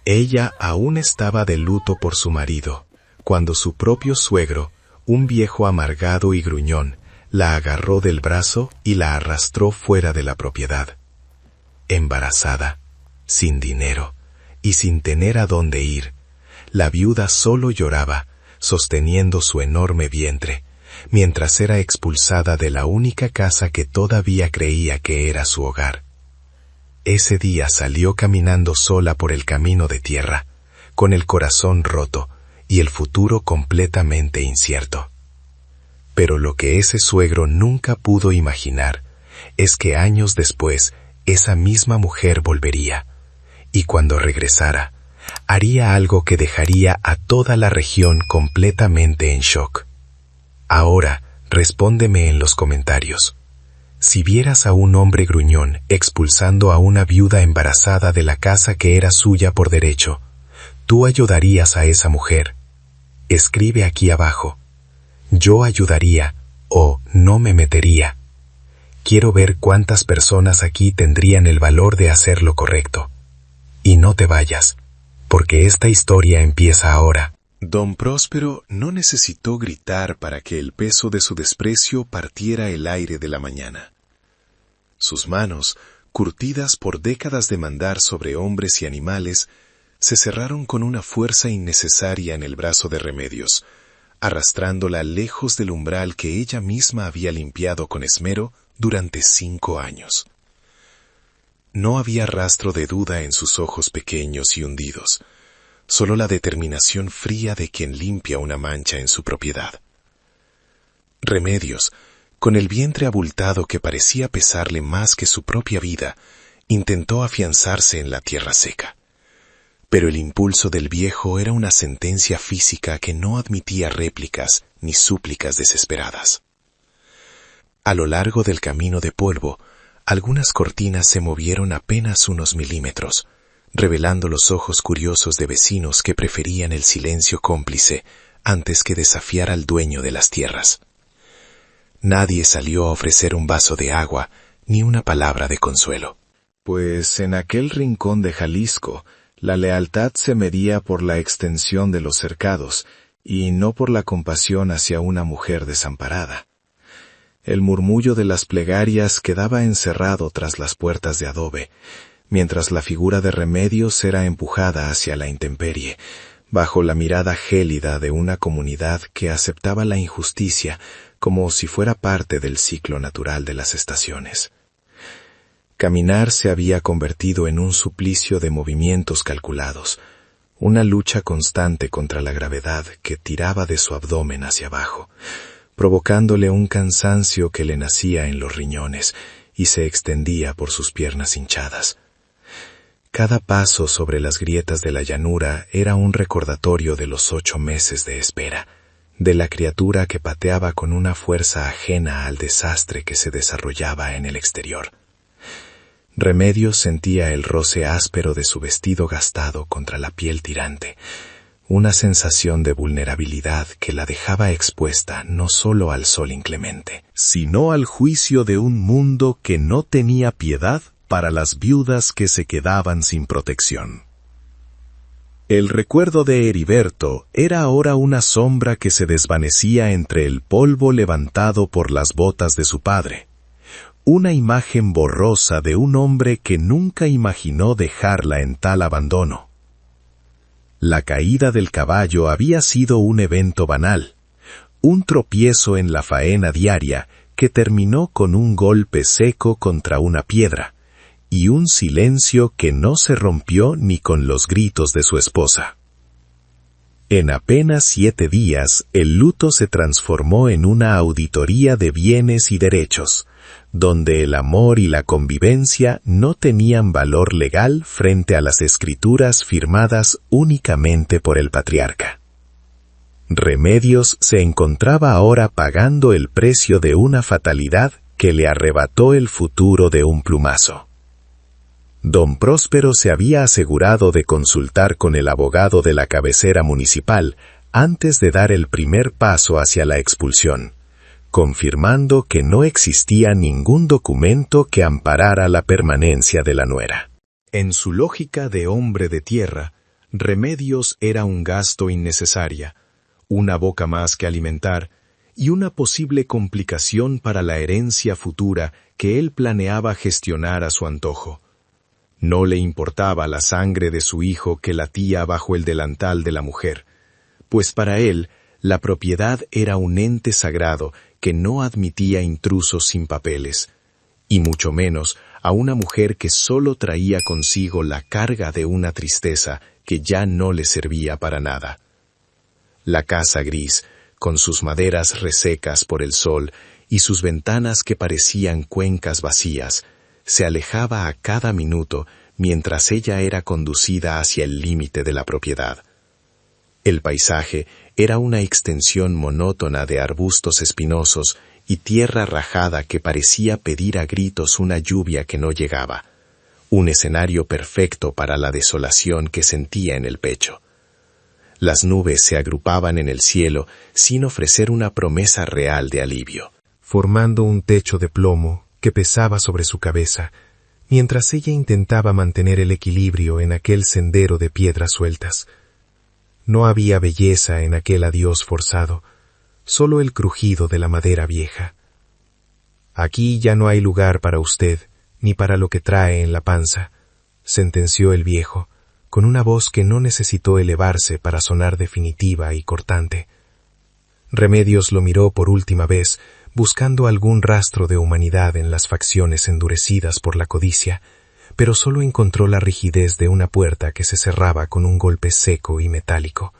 Ella aún estaba de luto por su marido, cuando su propio suegro, un viejo amargado y gruñón, la agarró del brazo y la arrastró fuera de la propiedad. Embarazada, sin dinero y sin tener a dónde ir, la viuda solo lloraba, sosteniendo su enorme vientre, mientras era expulsada de la única casa que todavía creía que era su hogar. Ese día salió caminando sola por el camino de tierra, con el corazón roto y el futuro completamente incierto. Pero lo que ese suegro nunca pudo imaginar es que años después esa misma mujer volvería, y cuando regresara, haría algo que dejaría a toda la región completamente en shock. Ahora, respóndeme en los comentarios. Si vieras a un hombre gruñón expulsando a una viuda embarazada de la casa que era suya por derecho, ¿tú ayudarías a esa mujer? Escribe aquí abajo. Yo ayudaría o no me metería. Quiero ver cuántas personas aquí tendrían el valor de hacer lo correcto. Y no te vayas, porque esta historia empieza ahora. Don Próspero no necesitó gritar para que el peso de su desprecio partiera el aire de la mañana. Sus manos, curtidas por décadas de mandar sobre hombres y animales, se cerraron con una fuerza innecesaria en el brazo de Remedios, arrastrándola lejos del umbral que ella misma había limpiado con esmero durante 5 años. No había rastro de duda en sus ojos pequeños y hundidos, solo la determinación fría de quien limpia una mancha en su propiedad. Remedios, con el vientre abultado que parecía pesarle más que su propia vida, intentó afianzarse en la tierra seca. Pero el impulso del viejo era una sentencia física que no admitía réplicas ni súplicas desesperadas. A lo largo del camino de polvo, algunas cortinas se movieron apenas unos milímetros, revelando los ojos curiosos de vecinos que preferían el silencio cómplice antes que desafiar al dueño de las tierras. Nadie salió a ofrecer un vaso de agua ni una palabra de consuelo. Pues en aquel rincón de Jalisco, la lealtad se medía por la extensión de los cercados y no por la compasión hacia una mujer desamparada. El murmullo de las plegarias quedaba encerrado tras las puertas de adobe, mientras la figura de Remedios era empujada hacia la intemperie, bajo la mirada gélida de una comunidad que aceptaba la injusticia como si fuera parte del ciclo natural de las estaciones. Caminar se había convertido en un suplicio de movimientos calculados, una lucha constante contra la gravedad que tiraba de su abdomen hacia abajo, provocándole un cansancio que le nacía en los riñones y se extendía por sus piernas hinchadas. Cada paso sobre las grietas de la llanura era un recordatorio de los 8 meses de espera, de la criatura que pateaba con una fuerza ajena al desastre que se desarrollaba en el exterior. Remedios sentía el roce áspero de su vestido gastado contra la piel tirante, una sensación de vulnerabilidad que la dejaba expuesta no solo al sol inclemente, sino al juicio de un mundo que no tenía piedad para las viudas que se quedaban sin protección. El recuerdo de Heriberto era ahora una sombra que se desvanecía entre el polvo levantado por las botas de su padre, una imagen borrosa de un hombre que nunca imaginó dejarla en tal abandono. La caída del caballo había sido un evento banal, un tropiezo en la faena diaria que terminó con un golpe seco contra una piedra, y un silencio que no se rompió ni con los gritos de su esposa. En apenas 7 días, el luto se transformó en una auditoría de bienes y derechos, donde el amor y la convivencia no tenían valor legal frente a las escrituras firmadas únicamente por el patriarca. Remedios se encontraba ahora pagando el precio de una fatalidad que le arrebató el futuro de un plumazo. Don Próspero se había asegurado de consultar con el abogado de la cabecera municipal antes de dar el primer paso hacia la expulsión, confirmando que no existía ningún documento que amparara la permanencia de la nuera. En su lógica de hombre de tierra, Remedios era un gasto innecesaria, una boca más que alimentar y una posible complicación para la herencia futura que él planeaba gestionar a su antojo. No le importaba la sangre de su hijo que latía bajo el delantal de la mujer, pues para él la propiedad era un ente sagrado que no admitía intrusos sin papeles, y mucho menos a una mujer que solo traía consigo la carga de una tristeza que ya no le servía para nada. La casa gris, con sus maderas resecas por el sol y sus ventanas que parecían cuencas vacías, se alejaba a cada minuto mientras ella era conducida hacia el límite de la propiedad. El paisaje era una extensión monótona de arbustos espinosos y tierra rajada que parecía pedir a gritos una lluvia que no llegaba, un escenario perfecto para la desolación que sentía en el pecho. Las nubes se agrupaban en el cielo sin ofrecer una promesa real de alivio, formando un techo de plomo que pesaba sobre su cabeza, mientras ella intentaba mantener el equilibrio en aquel sendero de piedras sueltas. No había belleza en aquel adiós forzado, solo el crujido de la madera vieja. Aquí ya no hay lugar para usted, ni para lo que trae en la panza, sentenció el viejo, con una voz que no necesitó elevarse para sonar definitiva y cortante. Remedios lo miró por última vez, buscando algún rastro de humanidad en las facciones endurecidas por la codicia, pero solo encontró la rigidez de una puerta que se cerraba con un golpe seco y metálico.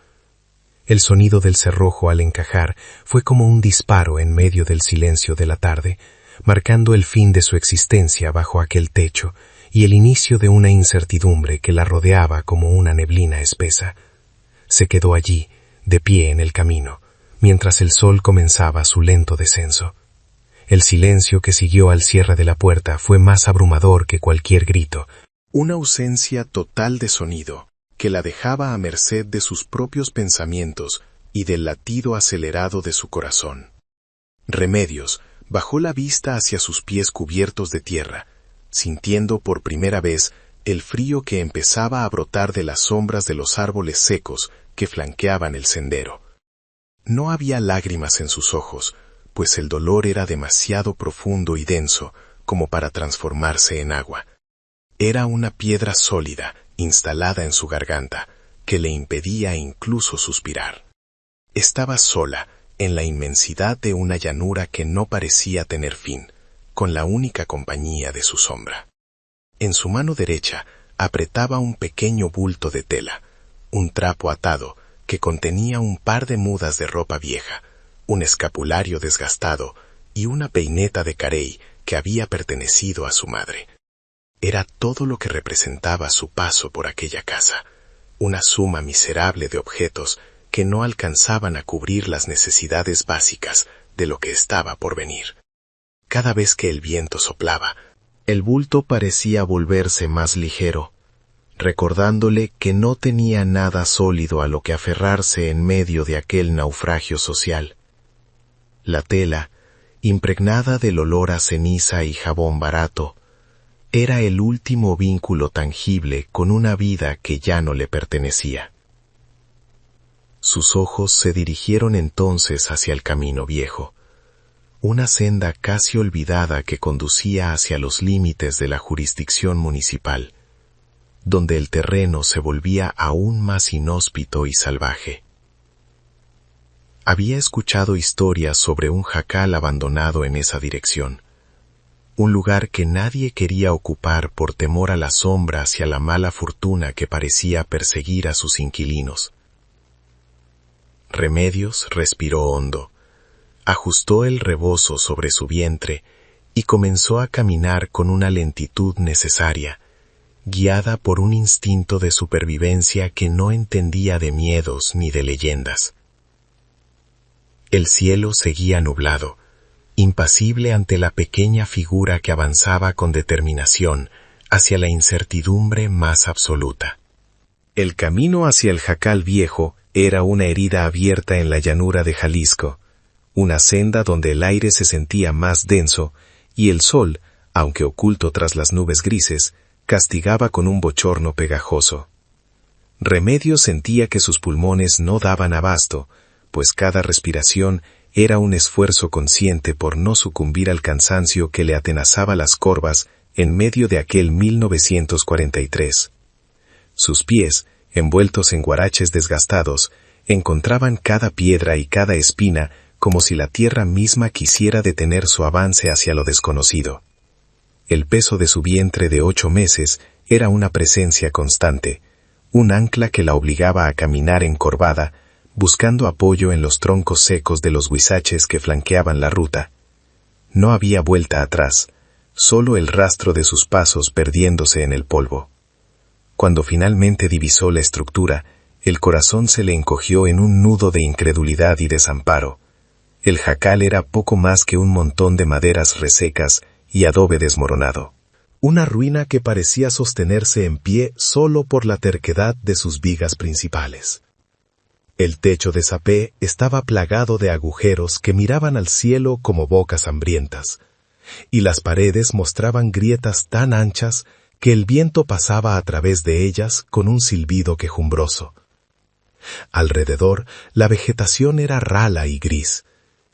El sonido del cerrojo al encajar fue como un disparo en medio del silencio de la tarde, marcando el fin de su existencia bajo aquel techo y el inicio de una incertidumbre que la rodeaba como una neblina espesa. Se quedó allí, de pie en el camino, mientras el sol comenzaba su lento descenso. El silencio que siguió al cierre de la puerta fue más abrumador que cualquier grito, una ausencia total de sonido que la dejaba a merced de sus propios pensamientos y del latido acelerado de su corazón. Remedios bajó la vista hacia sus pies cubiertos de tierra, sintiendo por primera vez el frío que empezaba a brotar de las sombras de los árboles secos que flanqueaban el sendero. No había lágrimas en sus ojos, pues el dolor era demasiado profundo y denso como para transformarse en agua. Era una piedra sólida, instalada en su garganta, que le impedía incluso suspirar. Estaba sola, en la inmensidad de una llanura que no parecía tener fin, con la única compañía de su sombra. En su mano derecha apretaba un pequeño bulto de tela, un trapo atado que contenía un par de mudas de ropa vieja, un escapulario desgastado y una peineta de carey que había pertenecido a su madre. Era todo lo que representaba su paso por aquella casa, una suma miserable de objetos que no alcanzaban a cubrir las necesidades básicas de lo que estaba por venir. Cada vez que el viento soplaba, el bulto parecía volverse más ligero, recordándole que no tenía nada sólido a lo que aferrarse en medio de aquel naufragio social. La tela, impregnada del olor a ceniza y jabón barato, era el último vínculo tangible con una vida que ya no le pertenecía. Sus ojos se dirigieron entonces hacia el camino viejo, una senda casi olvidada que conducía hacia los límites de la jurisdicción municipal, donde el terreno se volvía aún más inhóspito y salvaje. Había escuchado historias sobre un jacal abandonado en esa dirección, un lugar que nadie quería ocupar por temor a las sombras y a la mala fortuna que parecía perseguir a sus inquilinos. Remedios respiró hondo, ajustó el rebozo sobre su vientre y comenzó a caminar con una lentitud necesaria, guiada por un instinto de supervivencia que no entendía de miedos ni de leyendas. El cielo seguía nublado, impasible ante la pequeña figura que avanzaba con determinación hacia la incertidumbre más absoluta. El camino hacia el jacal viejo era una herida abierta en la llanura de Jalisco, una senda donde el aire se sentía más denso y el sol, aunque oculto tras las nubes grises, castigaba con un bochorno pegajoso. Remedios sentía que sus pulmones no daban abasto, pues cada respiración era un esfuerzo consciente por no sucumbir al cansancio que le atenazaba las corvas en medio de aquel 1943. Sus pies, envueltos en guaraches desgastados, encontraban cada piedra y cada espina como si la tierra misma quisiera detener su avance hacia lo desconocido. El peso de su vientre de 8 meses era una presencia constante, un ancla que la obligaba a caminar encorvada, buscando apoyo en los troncos secos de los huizaches que flanqueaban la ruta. No había vuelta atrás, solo el rastro de sus pasos perdiéndose en el polvo. Cuando finalmente divisó la estructura, el corazón se le encogió en un nudo de incredulidad y desamparo. El jacal era poco más que un montón de maderas resecas y adobe desmoronado. Una ruina que parecía sostenerse en pie solo por la terquedad de sus vigas principales. El techo de sapé estaba plagado de agujeros que miraban al cielo como bocas hambrientas, y las paredes mostraban grietas tan anchas que el viento pasaba a través de ellas con un silbido quejumbroso. Alrededor, la vegetación era rala y gris,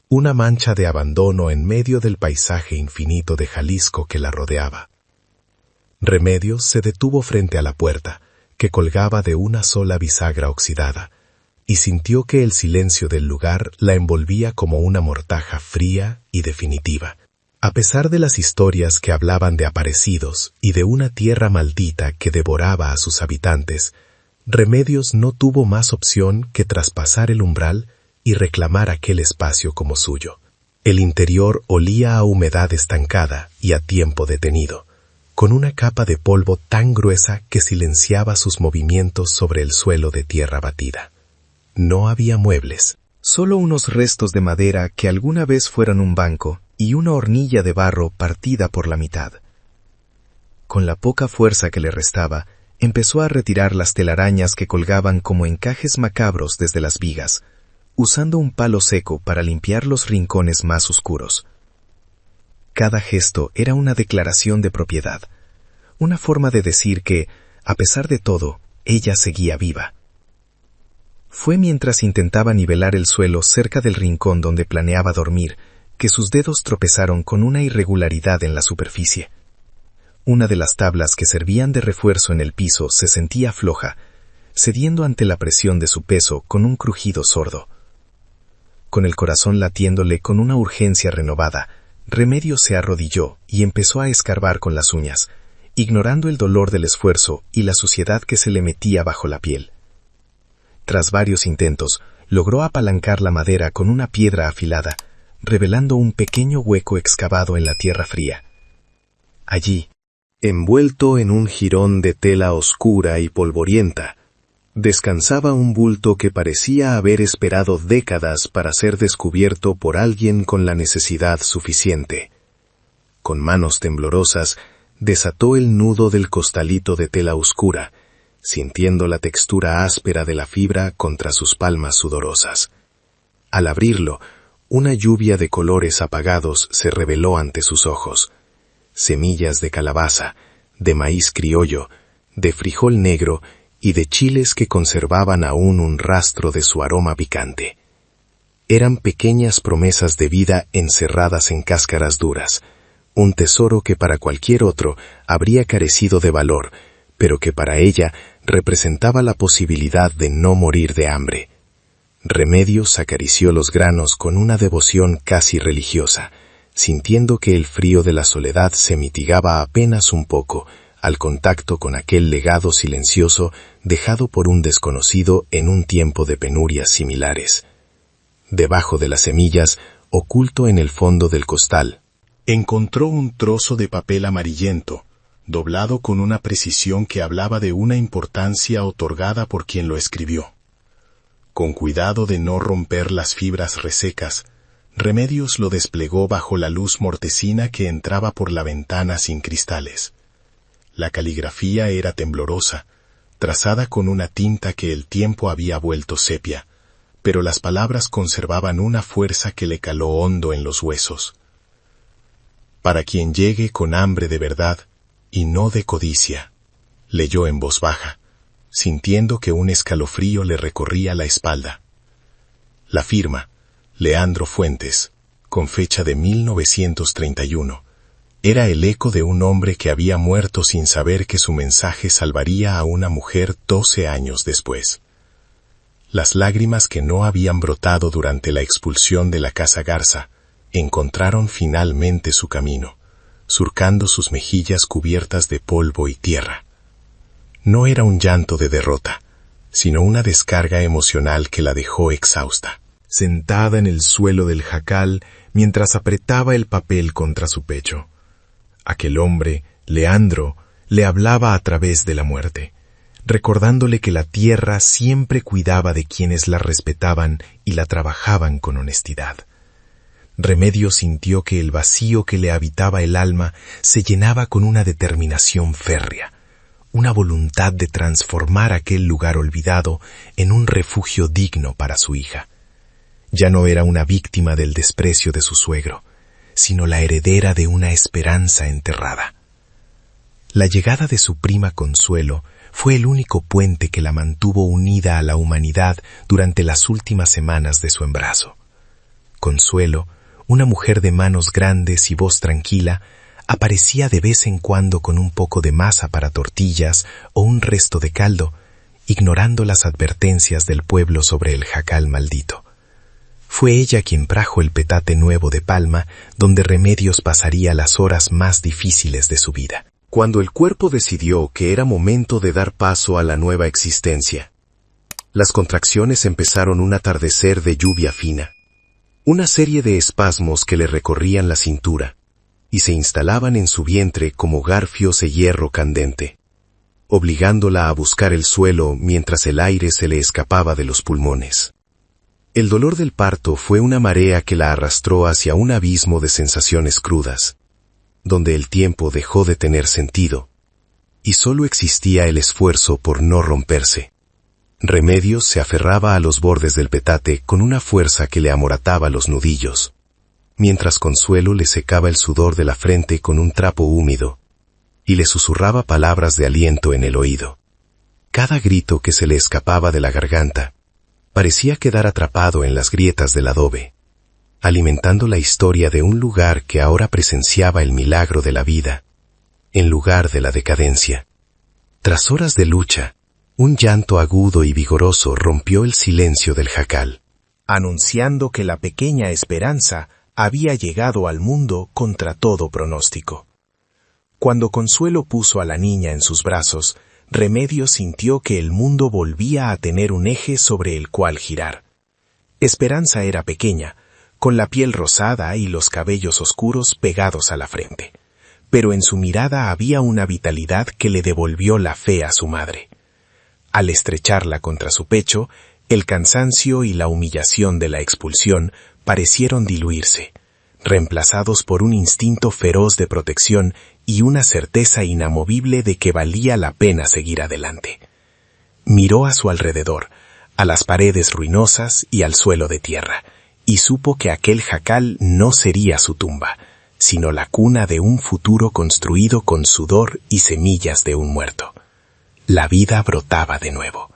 una mancha de abandono en medio del paisaje infinito de Jalisco que la rodeaba. Remedios se detuvo frente a la puerta, que colgaba de una sola bisagra oxidada, y sintió que el silencio del lugar la envolvía como una mortaja fría y definitiva. A pesar de las historias que hablaban de aparecidos y de una tierra maldita que devoraba a sus habitantes, Remedios no tuvo más opción que traspasar el umbral y reclamar aquel espacio como suyo. El interior olía a humedad estancada y a tiempo detenido, con una capa de polvo tan gruesa que silenciaba sus movimientos sobre el suelo de tierra batida. No había muebles, solo unos restos de madera que alguna vez fueron un banco y una hornilla de barro partida por la mitad. Con la poca fuerza que le restaba, empezó a retirar las telarañas que colgaban como encajes macabros desde las vigas, usando un palo seco para limpiar los rincones más oscuros. Cada gesto era una declaración de propiedad, una forma de decir que, a pesar de todo, ella seguía viva. Fue mientras intentaba nivelar el suelo cerca del rincón donde planeaba dormir, que sus dedos tropezaron con una irregularidad en la superficie. Una de las tablas que servían de refuerzo en el piso se sentía floja, cediendo ante la presión de su peso con un crujido sordo. Con el corazón latiéndole con una urgencia renovada, Remedios se arrodilló y empezó a escarbar con las uñas, ignorando el dolor del esfuerzo y la suciedad que se le metía bajo la piel. Tras varios intentos, logró apalancar la madera con una piedra afilada, revelando un pequeño hueco excavado en la tierra fría. Allí, envuelto en un jirón de tela oscura y polvorienta, descansaba un bulto que parecía haber esperado décadas para ser descubierto por alguien con la necesidad suficiente. Con manos temblorosas, desató el nudo del costalito de tela oscura, sintiendo la textura áspera de la fibra contra sus palmas sudorosas. Al abrirlo, una lluvia de colores apagados se reveló ante sus ojos. Semillas de calabaza, de maíz criollo, de frijol negro y de chiles que conservaban aún un rastro de su aroma picante. Eran pequeñas promesas de vida encerradas en cáscaras duras, un tesoro que para cualquier otro habría carecido de valor, pero que para ella representaba la posibilidad de no morir de hambre. Remedios acarició los granos con una devoción casi religiosa, sintiendo que el frío de la soledad se mitigaba apenas un poco al contacto con aquel legado silencioso dejado por un desconocido en un tiempo de penurias similares. Debajo de las semillas, oculto en el fondo del costal, encontró un trozo de papel amarillento, doblado con una precisión que hablaba de una importancia otorgada por quien lo escribió. Con cuidado de no romper las fibras resecas, Remedios lo desplegó bajo la luz mortecina que entraba por la ventana sin cristales. La caligrafía era temblorosa, trazada con una tinta que el tiempo había vuelto sepia, pero las palabras conservaban una fuerza que le caló hondo en los huesos. Para quien llegue con hambre de verdad y no de codicia, leyó en voz baja, sintiendo que un escalofrío le recorría la espalda. La firma, Leandro Fuentes, con fecha de 1931, era el eco de un hombre que había muerto sin saber que su mensaje salvaría a una mujer 12 años después. Las lágrimas que no habían brotado durante la expulsión de la Casa Garza encontraron finalmente su camino, surcando sus mejillas cubiertas de polvo y tierra. No era un llanto de derrota, sino una descarga emocional que la dejó exhausta, sentada en el suelo del jacal mientras apretaba el papel contra su pecho. Aquel hombre, Leandro, le hablaba a través de la muerte, recordándole que la tierra siempre cuidaba de quienes la respetaban y la trabajaban con honestidad. Remedios sintió que el vacío que le habitaba el alma se llenaba con una determinación férrea, una voluntad de transformar aquel lugar olvidado en un refugio digno para su hija. Ya no era una víctima del desprecio de su suegro, sino la heredera de una esperanza enterrada. La llegada de su prima Consuelo fue el único puente que la mantuvo unida a la humanidad durante las últimas semanas de su embarazo. Consuelo, una mujer de manos grandes y voz tranquila, aparecía de vez en cuando con un poco de masa para tortillas o un resto de caldo, ignorando las advertencias del pueblo sobre el jacal maldito. Fue ella quien trajo el petate nuevo de palma, donde Remedios pasaría las horas más difíciles de su vida. Cuando el cuerpo decidió que era momento de dar paso a la nueva existencia, las contracciones empezaron un atardecer de lluvia fina, una serie de espasmos que le recorrían la cintura y se instalaban en su vientre como garfios de hierro candente, obligándola a buscar el suelo mientras el aire se le escapaba de los pulmones. El dolor del parto fue una marea que la arrastró hacia un abismo de sensaciones crudas, donde el tiempo dejó de tener sentido, y solo existía el esfuerzo por no romperse. Remedios se aferraba a los bordes del petate con una fuerza que le amorataba los nudillos, mientras Consuelo le secaba el sudor de la frente con un trapo húmedo, y le susurraba palabras de aliento en el oído. Cada grito que se le escapaba de la garganta parecía quedar atrapado en las grietas del adobe, alimentando la historia de un lugar que ahora presenciaba el milagro de la vida, en lugar de la decadencia. Tras horas de lucha, un llanto agudo y vigoroso rompió el silencio del jacal, anunciando que la pequeña Esperanza había llegado al mundo contra todo pronóstico. Cuando Consuelo puso a la niña en sus brazos, Remedios sintió que el mundo volvía a tener un eje sobre el cual girar. Esperanza era pequeña, con la piel rosada y los cabellos oscuros pegados a la frente, pero en su mirada había una vitalidad que le devolvió la fe a su madre. Al estrecharla contra su pecho, el cansancio y la humillación de la expulsión parecieron diluirse, reemplazados por un instinto feroz de protección y una certeza inamovible de que valía la pena seguir adelante. Miró a su alrededor, a las paredes ruinosas y al suelo de tierra, y supo que aquel jacal no sería su tumba, sino la cuna de un futuro construido con sudor y semillas de un muerto. La vida brotaba de nuevo.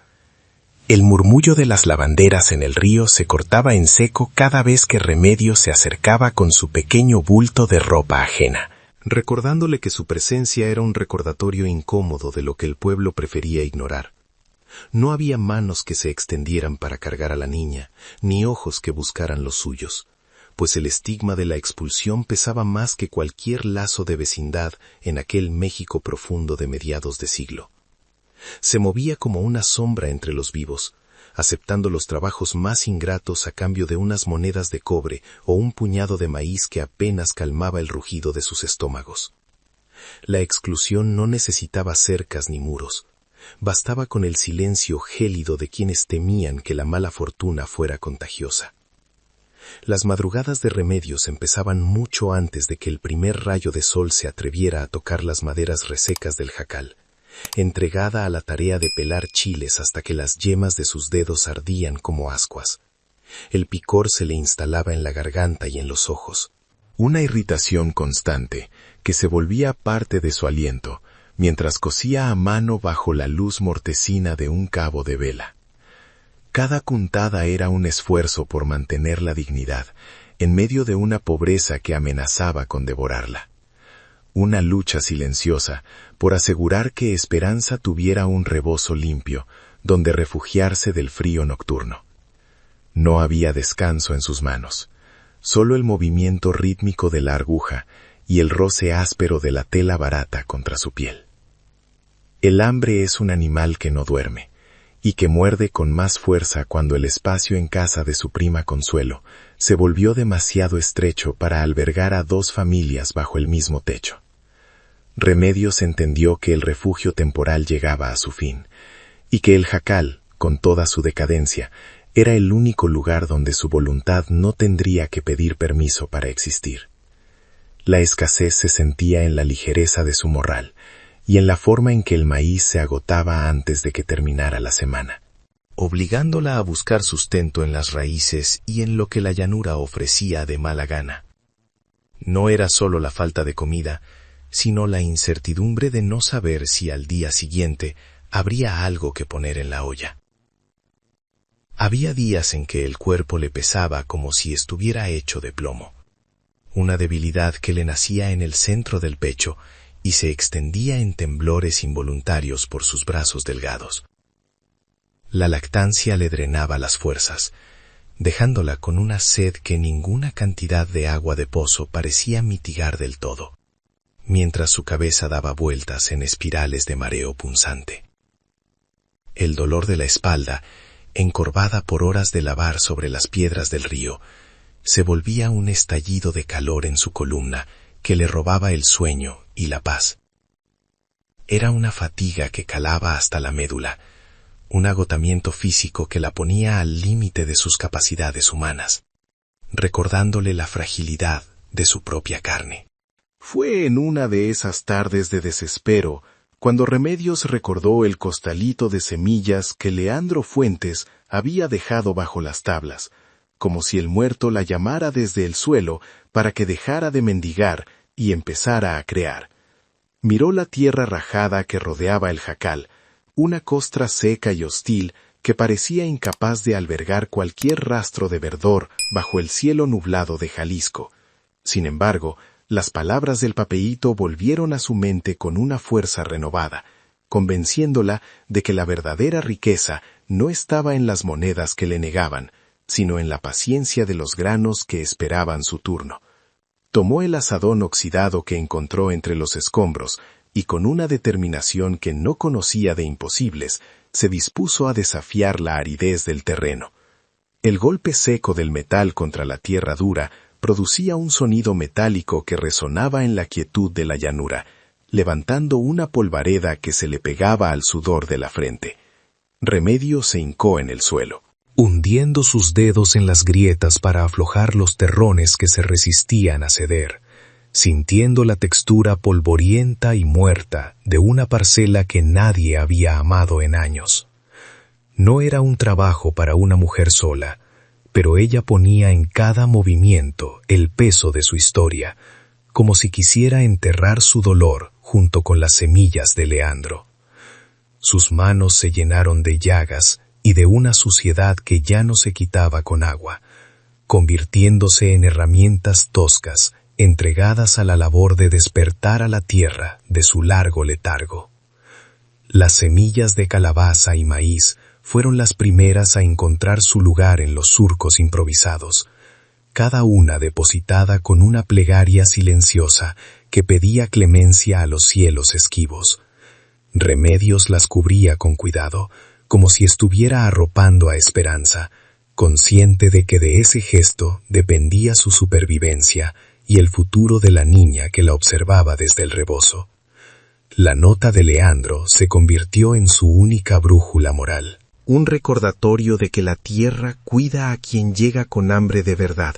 El murmullo de las lavanderas en el río se cortaba en seco cada vez que Remedios se acercaba con su pequeño bulto de ropa ajena, recordándole que su presencia era un recordatorio incómodo de lo que el pueblo prefería ignorar. No había manos que se extendieran para cargar a la niña, ni ojos que buscaran los suyos, pues el estigma de la expulsión pesaba más que cualquier lazo de vecindad en aquel México profundo de mediados de siglo. Se movía como una sombra entre los vivos, aceptando los trabajos más ingratos a cambio de unas monedas de cobre o un puñado de maíz que apenas calmaba el rugido de sus estómagos. La exclusión no necesitaba cercas ni muros. Bastaba con el silencio gélido de quienes temían que la mala fortuna fuera contagiosa. Las madrugadas de Remedios empezaban mucho antes de que el primer rayo de sol se atreviera a tocar las maderas resecas del jacal, entregada a la tarea de pelar chiles hasta que las yemas de sus dedos ardían como ascuas. El picor se le instalaba en la garganta y en los ojos. Una irritación constante, que se volvía parte de su aliento, mientras cosía a mano bajo la luz mortecina de un cabo de vela. Cada cuntada era un esfuerzo por mantener la dignidad, en medio de una pobreza que amenazaba con devorarla. Una lucha silenciosa por asegurar que Esperanza tuviera un rebozo limpio, donde refugiarse del frío nocturno. No había descanso en sus manos, solo el movimiento rítmico de la aguja y el roce áspero de la tela barata contra su piel. El hambre es un animal que no duerme, y que muerde con más fuerza cuando el espacio en casa de su prima Consuelo se volvió demasiado estrecho para albergar a dos familias bajo el mismo techo. Remedios entendió que el refugio temporal llegaba a su fin, y que el jacal, con toda su decadencia, era el único lugar donde su voluntad no tendría que pedir permiso para existir. La escasez se sentía en la ligereza de su morral, y en la forma en que el maíz se agotaba antes de que terminara la semana, obligándola a buscar sustento en las raíces y en lo que la llanura ofrecía de mala gana. No era solo la falta de comida, sino la incertidumbre de no saber si al día siguiente habría algo que poner en la olla. Había días en que el cuerpo le pesaba como si estuviera hecho de plomo, una debilidad que le nacía en el centro del pecho y se extendía en temblores involuntarios por sus brazos delgados. La lactancia le drenaba las fuerzas, dejándola con una sed que ninguna cantidad de agua de pozo parecía mitigar del todo, mientras su cabeza daba vueltas en espirales de mareo punzante. El dolor de la espalda, encorvada por horas de lavar sobre las piedras del río, se volvía un estallido de calor en su columna que le robaba el sueño y la paz. Era una fatiga que calaba hasta la médula, un agotamiento físico que la ponía al límite de sus capacidades humanas, recordándole la fragilidad de su propia carne. Fue en una de esas tardes de desespero cuando Remedios recordó el costalito de semillas que Leandro Fuentes había dejado bajo las tablas, como si el muerto la llamara desde el suelo para que dejara de mendigar y empezara a crear. Miró la tierra rajada que rodeaba el jacal, una costra seca y hostil que parecía incapaz de albergar cualquier rastro de verdor bajo el cielo nublado de Jalisco. Sin embargo, las palabras del papeíto volvieron a su mente con una fuerza renovada, convenciéndola de que la verdadera riqueza no estaba en las monedas que le negaban, sino en la paciencia de los granos que esperaban su turno. Tomó el azadón oxidado que encontró entre los escombros y con una determinación que no conocía de imposibles, se dispuso a desafiar la aridez del terreno. El golpe seco del metal contra la tierra dura producía un sonido metálico que resonaba en la quietud de la llanura, levantando una polvareda que se le pegaba al sudor de la frente. Remedios se hincó en el suelo, hundiendo sus dedos en las grietas para aflojar los terrones que se resistían a ceder, sintiendo la textura polvorienta y muerta de una parcela que nadie había amado en años. No era un trabajo para una mujer sola, pero ella ponía en cada movimiento el peso de su historia, como si quisiera enterrar su dolor junto con las semillas de Leandro. Sus manos se llenaron de llagas y de una suciedad que ya no se quitaba con agua, convirtiéndose en herramientas toscas, entregadas a la labor de despertar a la tierra de su largo letargo. Las semillas de calabaza y maíz fueron las primeras a encontrar su lugar en los surcos improvisados, cada una depositada con una plegaria silenciosa que pedía clemencia a los cielos esquivos. Remedios las cubría con cuidado, como si estuviera arropando a Esperanza, consciente de que de ese gesto dependía su supervivencia y el futuro de la niña que la observaba desde el rebozo. La nota de Leandro se convirtió en su única brújula moral, un recordatorio de que la tierra cuida a quien llega con hambre de verdad,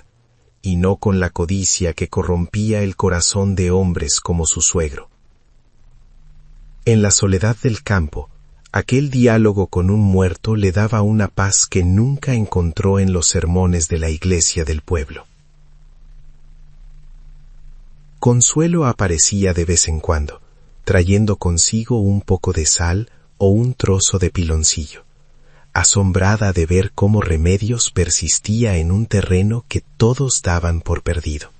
y no con la codicia que corrompía el corazón de hombres como su suegro. En la soledad del campo, aquel diálogo con un muerto le daba una paz que nunca encontró en los sermones de la iglesia del pueblo. Consuelo aparecía de vez en cuando, trayendo consigo un poco de sal o un trozo de piloncillo, asombrada de ver cómo Remedios persistía en un terreno que todos daban por perdido.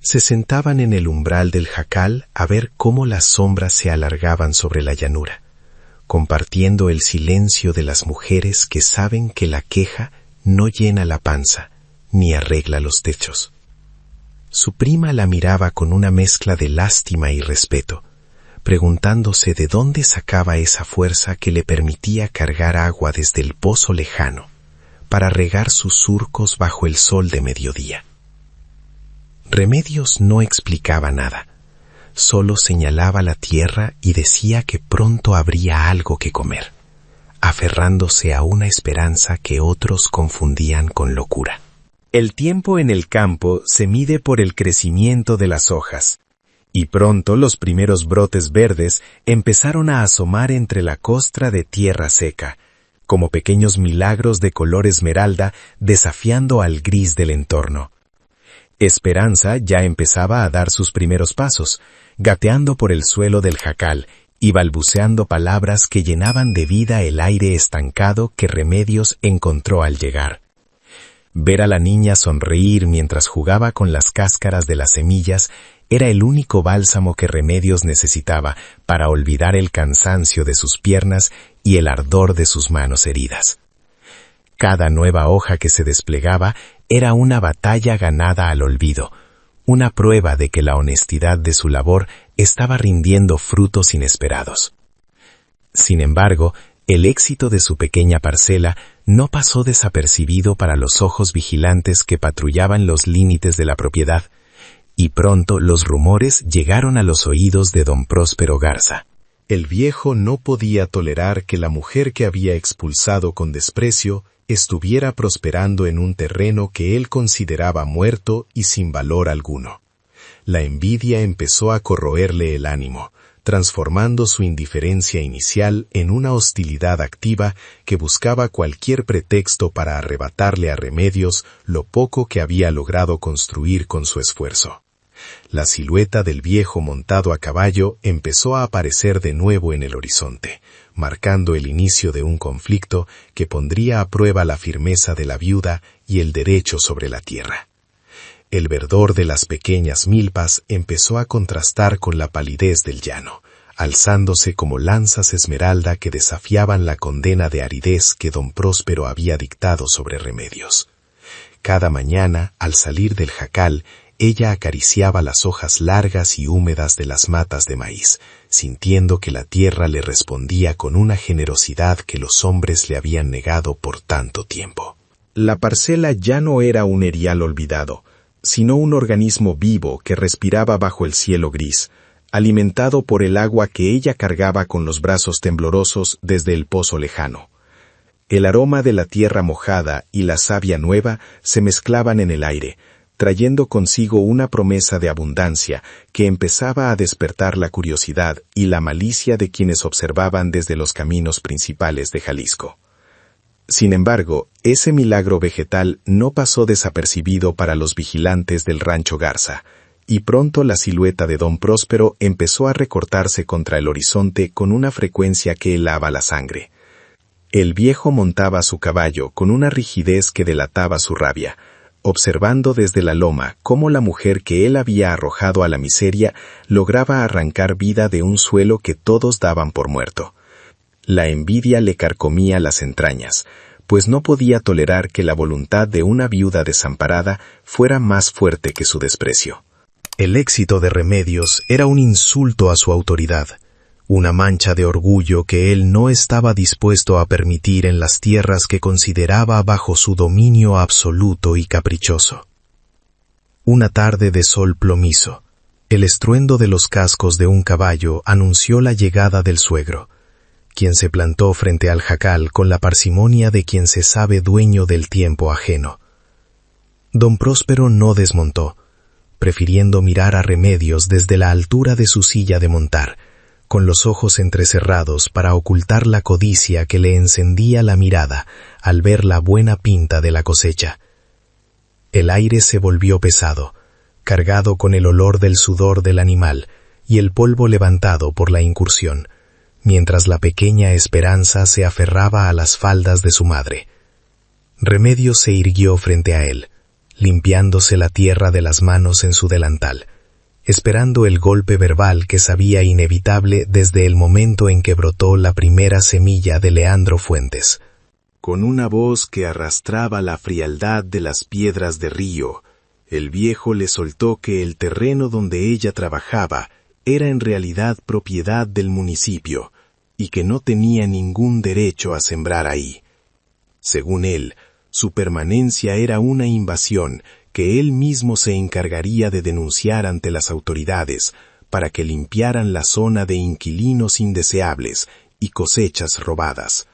Se sentaban en el umbral del jacal a ver cómo las sombras se alargaban sobre la llanura, compartiendo el silencio de las mujeres que saben que la queja no llena la panza ni arregla los techos. Su prima la miraba con una mezcla de lástima y respeto, preguntándose de dónde sacaba esa fuerza que le permitía cargar agua desde el pozo lejano para regar sus surcos bajo el sol de mediodía. Remedios no explicaba nada, solo señalaba la tierra y decía que pronto habría algo que comer, aferrándose a una esperanza que otros confundían con locura. El tiempo en el campo se mide por el crecimiento de las hojas, y pronto los primeros brotes verdes empezaron a asomar entre la costra de tierra seca, como pequeños milagros de color esmeralda desafiando al gris del entorno. Esperanza ya empezaba a dar sus primeros pasos, gateando por el suelo del jacal y balbuceando palabras que llenaban de vida el aire estancado que Remedios encontró al llegar. Ver a la niña sonreír mientras jugaba con las cáscaras de las semillas era el único bálsamo que Remedios necesitaba para olvidar el cansancio de sus piernas y el ardor de sus manos heridas. Cada nueva hoja que se desplegaba era una batalla ganada al olvido, una prueba de que la honestidad de su labor estaba rindiendo frutos inesperados. Sin embargo, el éxito de su pequeña parcela no pasó desapercibido para los ojos vigilantes que patrullaban los límites de la propiedad, y pronto los rumores llegaron a los oídos de don Próspero Garza. El viejo no podía tolerar que la mujer que había expulsado con desprecio estuviera prosperando en un terreno que él consideraba muerto y sin valor alguno. La envidia empezó a corroerle el ánimo, transformando su indiferencia inicial en una hostilidad activa que buscaba cualquier pretexto para arrebatarle a Remedios lo poco que había logrado construir con su esfuerzo. La silueta del viejo montado a caballo empezó a aparecer de nuevo en el horizonte, marcando el inicio de un conflicto que pondría a prueba la firmeza de la viuda y el derecho sobre la tierra. El verdor de las pequeñas milpas empezó a contrastar con la palidez del llano, alzándose como lanzas esmeralda que desafiaban la condena de aridez que don Próspero había dictado sobre Remedios. Cada mañana, al salir del jacal, ella acariciaba las hojas largas y húmedas de las matas de maíz, sintiendo que la tierra le respondía con una generosidad que los hombres le habían negado por tanto tiempo. La parcela ya no era un erial olvidado, sino un organismo vivo que respiraba bajo el cielo gris, alimentado por el agua que ella cargaba con los brazos temblorosos desde el pozo lejano. El aroma de la tierra mojada y la savia nueva se mezclaban en el aire, trayendo consigo una promesa de abundancia que empezaba a despertar la curiosidad y la malicia de quienes observaban desde los caminos principales de Jalisco. Sin embargo, ese milagro vegetal no pasó desapercibido para los vigilantes del rancho Garza, y pronto la silueta de don Próspero empezó a recortarse contra el horizonte con una frecuencia que helaba la sangre. El viejo montaba su caballo con una rigidez que delataba su rabia, observando desde la loma cómo la mujer que él había arrojado a la miseria lograba arrancar vida de un suelo que todos daban por muerto. La envidia le carcomía las entrañas, pues no podía tolerar que la voluntad de una viuda desamparada fuera más fuerte que su desprecio. El éxito de Remedios era un insulto a su autoridad, una mancha de orgullo que él no estaba dispuesto a permitir en las tierras que consideraba bajo su dominio absoluto y caprichoso. Una tarde de sol plomizo, el estruendo de los cascos de un caballo anunció la llegada del suegro, quien se plantó frente al jacal con la parsimonia de quien se sabe dueño del tiempo ajeno. Don Próspero no desmontó, prefiriendo mirar a Remedios desde la altura de su silla de montar, con los ojos entrecerrados para ocultar la codicia que le encendía la mirada al ver la buena pinta de la cosecha. El aire se volvió pesado, cargado con el olor del sudor del animal, y el polvo levantado por la incursión, mientras la pequeña Esperanza se aferraba a las faldas de su madre. Remedios se irguió frente a él, limpiándose la tierra de las manos en su delantal, esperando el golpe verbal que sabía inevitable desde el momento en que brotó la primera semilla de Leandro Fuentes. Con una voz que arrastraba la frialdad de las piedras de río, el viejo le soltó que el terreno donde ella trabajaba era en realidad propiedad del municipio y que no tenía ningún derecho a sembrar ahí. Según él, su permanencia era una invasión que él mismo se encargaría de denunciar ante las autoridades para que limpiaran la zona de inquilinos indeseables y cosechas robadas.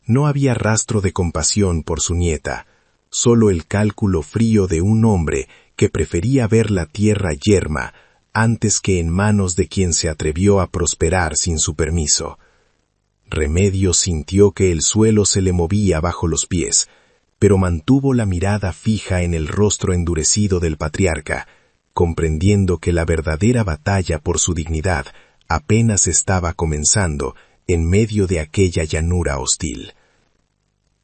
No había rastro de compasión por su nieta, solo el cálculo frío de un hombre que prefería ver la tierra yerma antes que en manos de quien se atrevió a prosperar sin su permiso. Remedios sintió que el suelo se le movía bajo los pies, pero mantuvo la mirada fija en el rostro endurecido del patriarca, comprendiendo que la verdadera batalla por su dignidad apenas estaba comenzando en medio de aquella llanura hostil.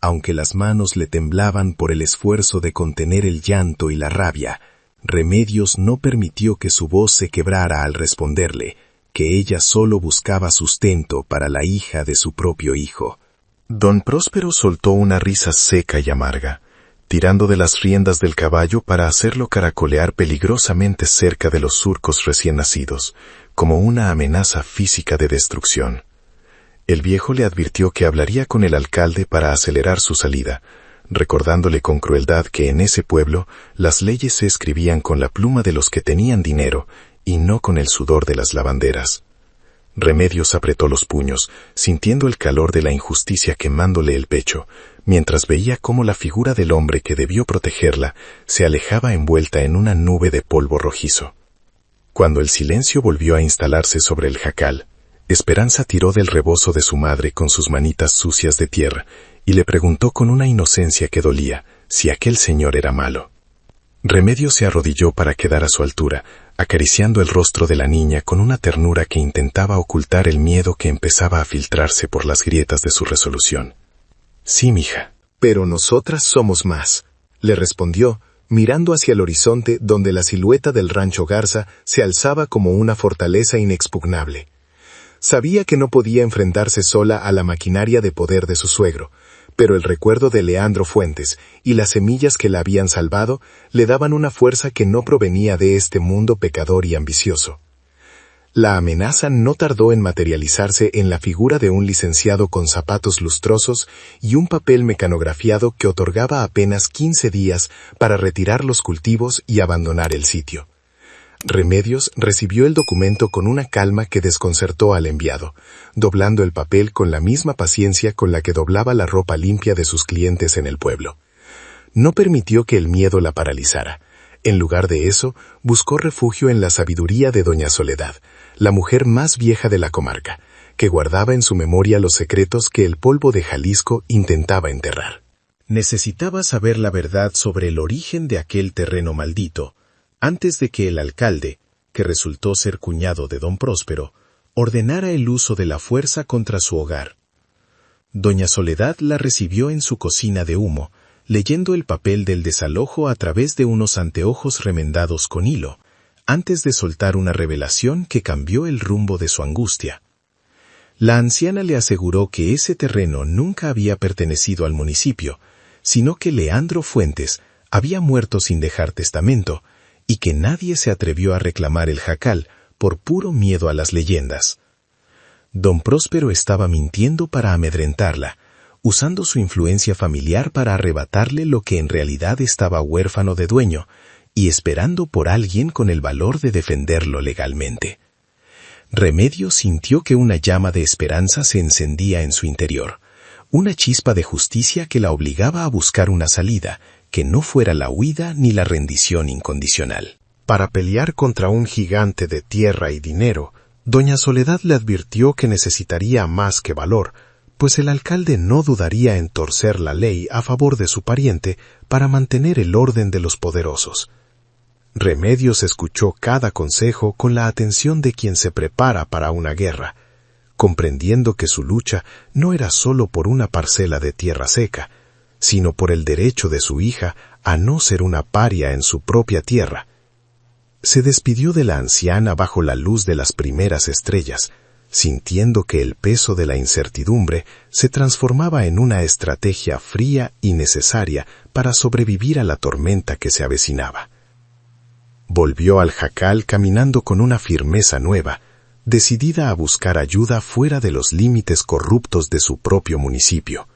Aunque las manos le temblaban por el esfuerzo de contener el llanto y la rabia, Remedios no permitió que su voz se quebrara al responderle que ella solo buscaba sustento para la hija de su propio hijo. Don Próspero soltó una risa seca y amarga, tirando de las riendas del caballo para hacerlo caracolear peligrosamente cerca de los surcos recién nacidos, como una amenaza física de destrucción. El viejo le advirtió que hablaría con el alcalde para acelerar su salida, recordándole con crueldad que en ese pueblo las leyes se escribían con la pluma de los que tenían dinero y no con el sudor de las lavanderas. Remedios apretó los puños, sintiendo el calor de la injusticia quemándole el pecho, mientras veía cómo la figura del hombre que debió protegerla se alejaba envuelta en una nube de polvo rojizo. Cuando el silencio volvió a instalarse sobre el jacal, Esperanza tiró del rebozo de su madre con sus manitas sucias de tierra y le preguntó con una inocencia que dolía si aquel señor era malo. Remedios se arrodilló para quedar a su altura, acariciando el rostro de la niña con una ternura que intentaba ocultar el miedo que empezaba a filtrarse por las grietas de su resolución. «Sí, mija, pero nosotras somos más», le respondió, mirando hacia el horizonte donde la silueta del rancho Garza se alzaba como una fortaleza inexpugnable. Sabía que no podía enfrentarse sola a la maquinaria de poder de su suegro, pero el recuerdo de Leandro Fuentes y las semillas que la habían salvado le daban una fuerza que no provenía de este mundo pecador y ambicioso. La amenaza no tardó en materializarse en la figura de un licenciado con zapatos lustrosos y un papel mecanografiado que otorgaba apenas 15 días para retirar los cultivos y abandonar el sitio. Remedios recibió el documento con una calma que desconcertó al enviado, doblando el papel con la misma paciencia con la que doblaba la ropa limpia de sus clientes en el pueblo. No permitió que el miedo la paralizara. En lugar de eso, buscó refugio en la sabiduría de doña Soledad, la mujer más vieja de la comarca, que guardaba en su memoria los secretos que el polvo de Jalisco intentaba enterrar. Necesitaba saber la verdad sobre el origen de aquel terreno maldito, antes de que el alcalde, que resultó ser cuñado de don Próspero, ordenara el uso de la fuerza contra su hogar. Doña Soledad la recibió en su cocina de humo, leyendo el papel del desalojo a través de unos anteojos remendados con hilo, antes de soltar una revelación que cambió el rumbo de su angustia. La anciana le aseguró que ese terreno nunca había pertenecido al municipio, sino que Leandro Fuentes había muerto sin dejar testamento, y que nadie se atrevió a reclamar el jacal por puro miedo a las leyendas. Don Próspero estaba mintiendo para amedrentarla, usando su influencia familiar para arrebatarle lo que en realidad estaba huérfano de dueño, y esperando por alguien con el valor de defenderlo legalmente. Remedios sintió que una llama de esperanza se encendía en su interior, una chispa de justicia que la obligaba a buscar una salida, que no fuera la huida ni la rendición incondicional. Para pelear contra un gigante de tierra y dinero, doña Soledad le advirtió que necesitaría más que valor, pues el alcalde no dudaría en torcer la ley a favor de su pariente para mantener el orden de los poderosos. Remedios escuchó cada consejo con la atención de quien se prepara para una guerra, comprendiendo que su lucha no era solo por una parcela de tierra seca, sino por el derecho de su hija a no ser una paria en su propia tierra. Se despidió de la anciana bajo la luz de las primeras estrellas, sintiendo que el peso de la incertidumbre se transformaba en una estrategia fría y necesaria para sobrevivir a la tormenta que se avecinaba. Volvió al jacal caminando con una firmeza nueva, decidida a buscar ayuda fuera de los límites corruptos de su propio municipio.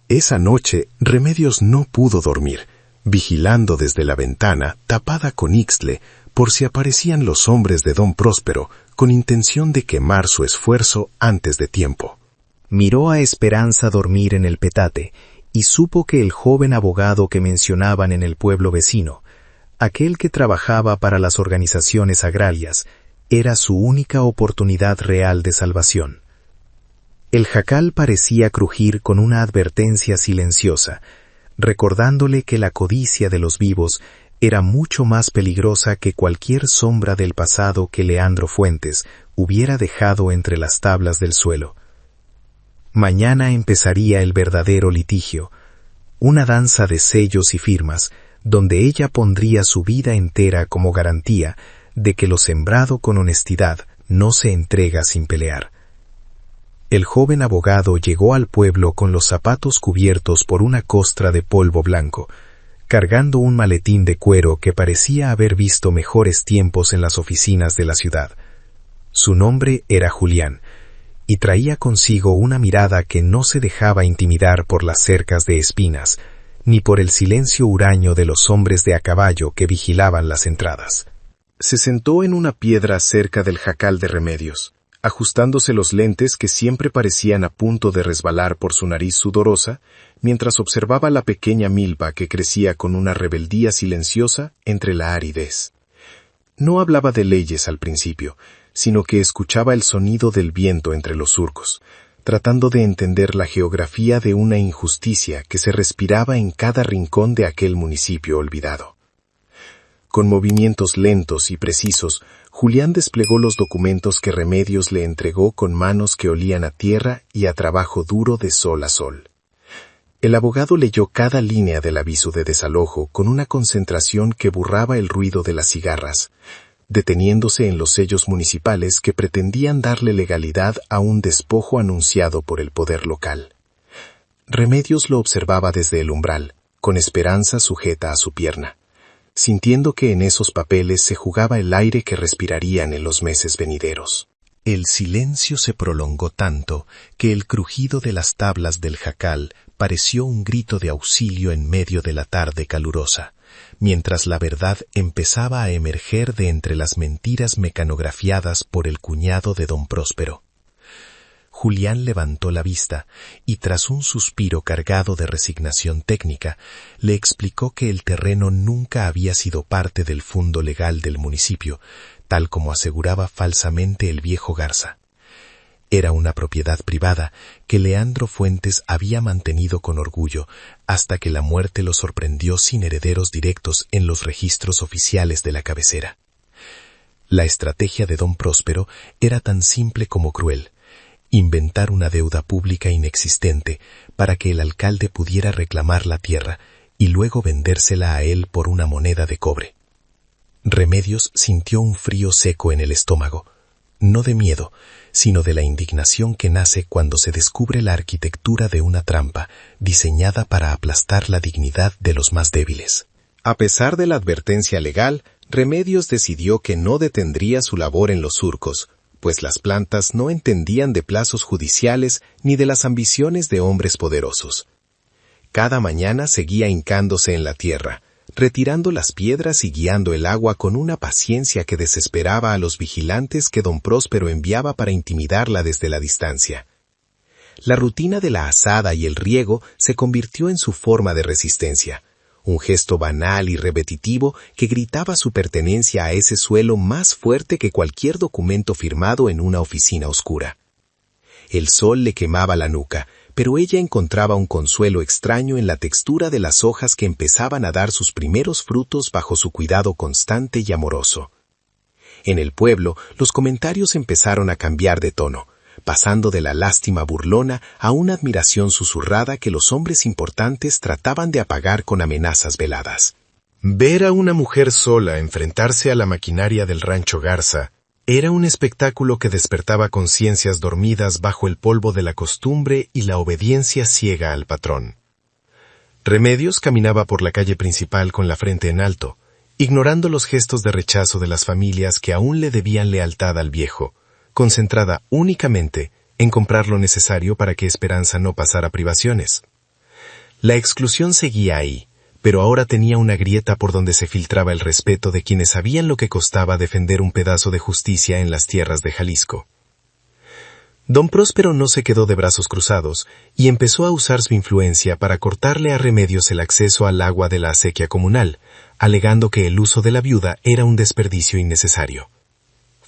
Esa noche, Remedios no pudo dormir, vigilando desde la ventana, tapada con ixtle, por si aparecían los hombres de don Próspero, con intención de quemar su esfuerzo antes de tiempo. Miró a Esperanza dormir en el petate, y supo que el joven abogado que mencionaban en el pueblo vecino, aquel que trabajaba para las organizaciones agrarias, era su única oportunidad real de salvación. El jacal parecía crujir con una advertencia silenciosa, recordándole que la codicia de los vivos era mucho más peligrosa que cualquier sombra del pasado que Leandro Fuentes hubiera dejado entre las tablas del suelo. Mañana empezaría el verdadero litigio, una danza de sellos y firmas, donde ella pondría su vida entera como garantía de que lo sembrado con honestidad no se entrega sin pelear. El joven abogado llegó al pueblo con los zapatos cubiertos por una costra de polvo blanco, cargando un maletín de cuero que parecía haber visto mejores tiempos en las oficinas de la ciudad. Su nombre era Julián, y traía consigo una mirada que no se dejaba intimidar por las cercas de espinas, ni por el silencio huraño de los hombres de a caballo que vigilaban las entradas. Se sentó en una piedra cerca del jacal de Remedios, ajustándose los lentes que siempre parecían a punto de resbalar por su nariz sudorosa, mientras observaba la pequeña milpa que crecía con una rebeldía silenciosa entre la aridez. No hablaba de leyes al principio, sino que escuchaba el sonido del viento entre los surcos, tratando de entender la geografía de una injusticia que se respiraba en cada rincón de aquel municipio olvidado. Con movimientos lentos y precisos, Julián desplegó los documentos que Remedios le entregó con manos que olían a tierra y a trabajo duro de sol a sol. El abogado leyó cada línea del aviso de desalojo con una concentración que borraba el ruido de las cigarras, deteniéndose en los sellos municipales que pretendían darle legalidad a un despojo anunciado por el poder local. Remedios lo observaba desde el umbral, con Esperanza sujeta a su pierna, sintiendo que en esos papeles se jugaba el aire que respirarían en los meses venideros. El silencio se prolongó tanto que el crujido de las tablas del jacal pareció un grito de auxilio en medio de la tarde calurosa, mientras la verdad empezaba a emerger de entre las mentiras mecanografiadas por el cuñado de don Próspero. Julián levantó la vista y, tras un suspiro cargado de resignación técnica, le explicó que el terreno nunca había sido parte del fundo legal del municipio, tal como aseguraba falsamente el viejo Garza. Era una propiedad privada que Leandro Fuentes había mantenido con orgullo hasta que la muerte lo sorprendió sin herederos directos en los registros oficiales de la cabecera. La estrategia de don Próspero era tan simple como cruel: inventar una deuda pública inexistente para que el alcalde pudiera reclamar la tierra y luego vendérsela a él por una moneda de cobre. Remedios sintió un frío seco en el estómago, no de miedo, sino de la indignación que nace cuando se descubre la arquitectura de una trampa diseñada para aplastar la dignidad de los más débiles. A pesar de la advertencia legal, Remedios decidió que no detendría su labor en los surcos, pues las plantas no entendían de plazos judiciales ni de las ambiciones de hombres poderosos. Cada mañana seguía hincándose en la tierra, retirando las piedras y guiando el agua con una paciencia que desesperaba a los vigilantes que don Próspero enviaba para intimidarla desde la distancia. La rutina de la azada y el riego se convirtió en su forma de resistencia, un gesto banal y repetitivo que gritaba su pertenencia a ese suelo más fuerte que cualquier documento firmado en una oficina oscura. El sol le quemaba la nuca, pero ella encontraba un consuelo extraño en la textura de las hojas que empezaban a dar sus primeros frutos bajo su cuidado constante y amoroso. En el pueblo, los comentarios empezaron a cambiar de tono, pasando de la lástima burlona a una admiración susurrada que los hombres importantes trataban de apagar con amenazas veladas. Ver a una mujer sola enfrentarse a la maquinaria del rancho Garza era un espectáculo que despertaba conciencias dormidas bajo el polvo de la costumbre y la obediencia ciega al patrón. Remedios caminaba por la calle principal con la frente en alto, ignorando los gestos de rechazo de las familias que aún le debían lealtad al viejo, concentrada únicamente en comprar lo necesario para que Esperanza no pasara privaciones. La exclusión seguía ahí, pero ahora tenía una grieta por donde se filtraba el respeto de quienes sabían lo que costaba defender un pedazo de justicia en las tierras de Jalisco. Don Próspero no se quedó de brazos cruzados y empezó a usar su influencia para cortarle a Remedios el acceso al agua de la acequia comunal, alegando que el uso de la viuda era un desperdicio innecesario.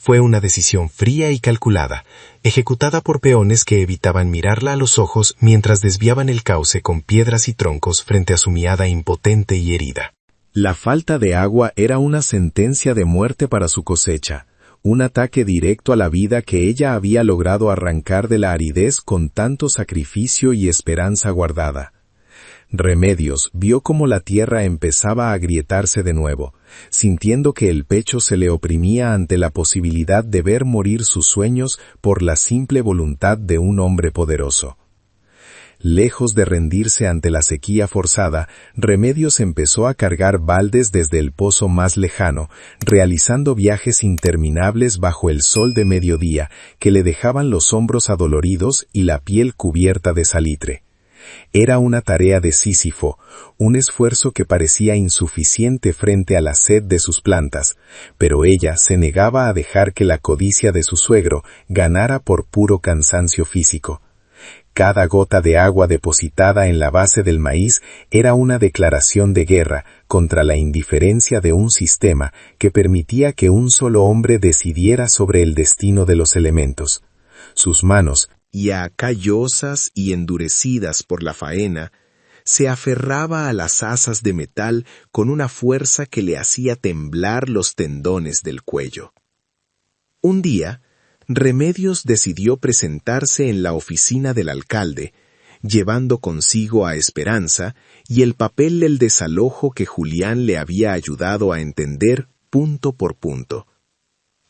Fue una decisión fría y calculada, ejecutada por peones que evitaban mirarla a los ojos mientras desviaban el cauce con piedras y troncos frente a su miada impotente y herida. La falta de agua era una sentencia de muerte para su cosecha, un ataque directo a la vida que ella había logrado arrancar de la aridez con tanto sacrificio y esperanza guardada. Remedios vio cómo la tierra empezaba a agrietarse de nuevo, sintiendo que el pecho se le oprimía ante la posibilidad de ver morir sus sueños por la simple voluntad de un hombre poderoso. Lejos de rendirse ante la sequía forzada, Remedios empezó a cargar baldes desde el pozo más lejano, realizando viajes interminables bajo el sol de mediodía que le dejaban los hombros adoloridos y la piel cubierta de salitre. Era una tarea de Sísifo, un esfuerzo que parecía insuficiente frente a la sed de sus plantas, pero ella se negaba a dejar que la codicia de su suegro ganara por puro cansancio físico. Cada gota de agua depositada en la base del maíz era una declaración de guerra contra la indiferencia de un sistema que permitía que un solo hombre decidiera sobre el destino de los elementos. Sus manos, ya callosas y endurecidas por la faena, se aferraba a las asas de metal con una fuerza que le hacía temblar los tendones del cuello. Un día, Remedios decidió presentarse en la oficina del alcalde, llevando consigo a Esperanza y el papel del desalojo que Julián le había ayudado a entender punto por punto.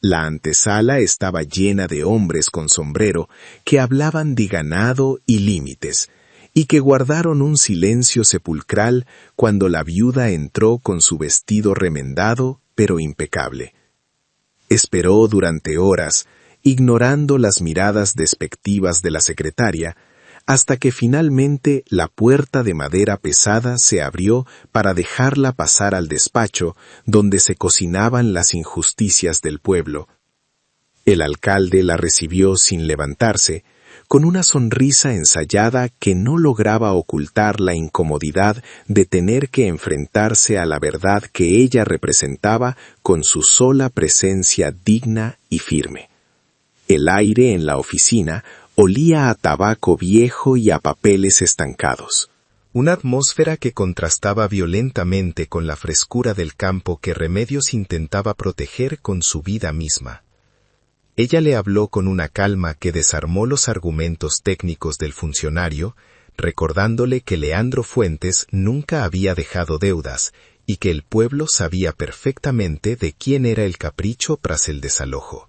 La antesala estaba llena de hombres con sombrero que hablaban de ganado y límites, y que guardaron un silencio sepulcral cuando la viuda entró con su vestido remendado pero impecable. Esperó durante horas, ignorando las miradas despectivas de la secretaria, hasta que finalmente la puerta de madera pesada se abrió para dejarla pasar al despacho donde se cocinaban las injusticias del pueblo. El alcalde la recibió sin levantarse, con una sonrisa ensayada que no lograba ocultar la incomodidad de tener que enfrentarse a la verdad que ella representaba con su sola presencia digna y firme. El aire en la oficina olía a tabaco viejo y a papeles estancados. Una atmósfera que contrastaba violentamente con la frescura del campo que Remedios intentaba proteger con su vida misma. Ella le habló con una calma que desarmó los argumentos técnicos del funcionario, recordándole que Leandro Fuentes nunca había dejado deudas y que el pueblo sabía perfectamente de quién era el capricho tras el desalojo.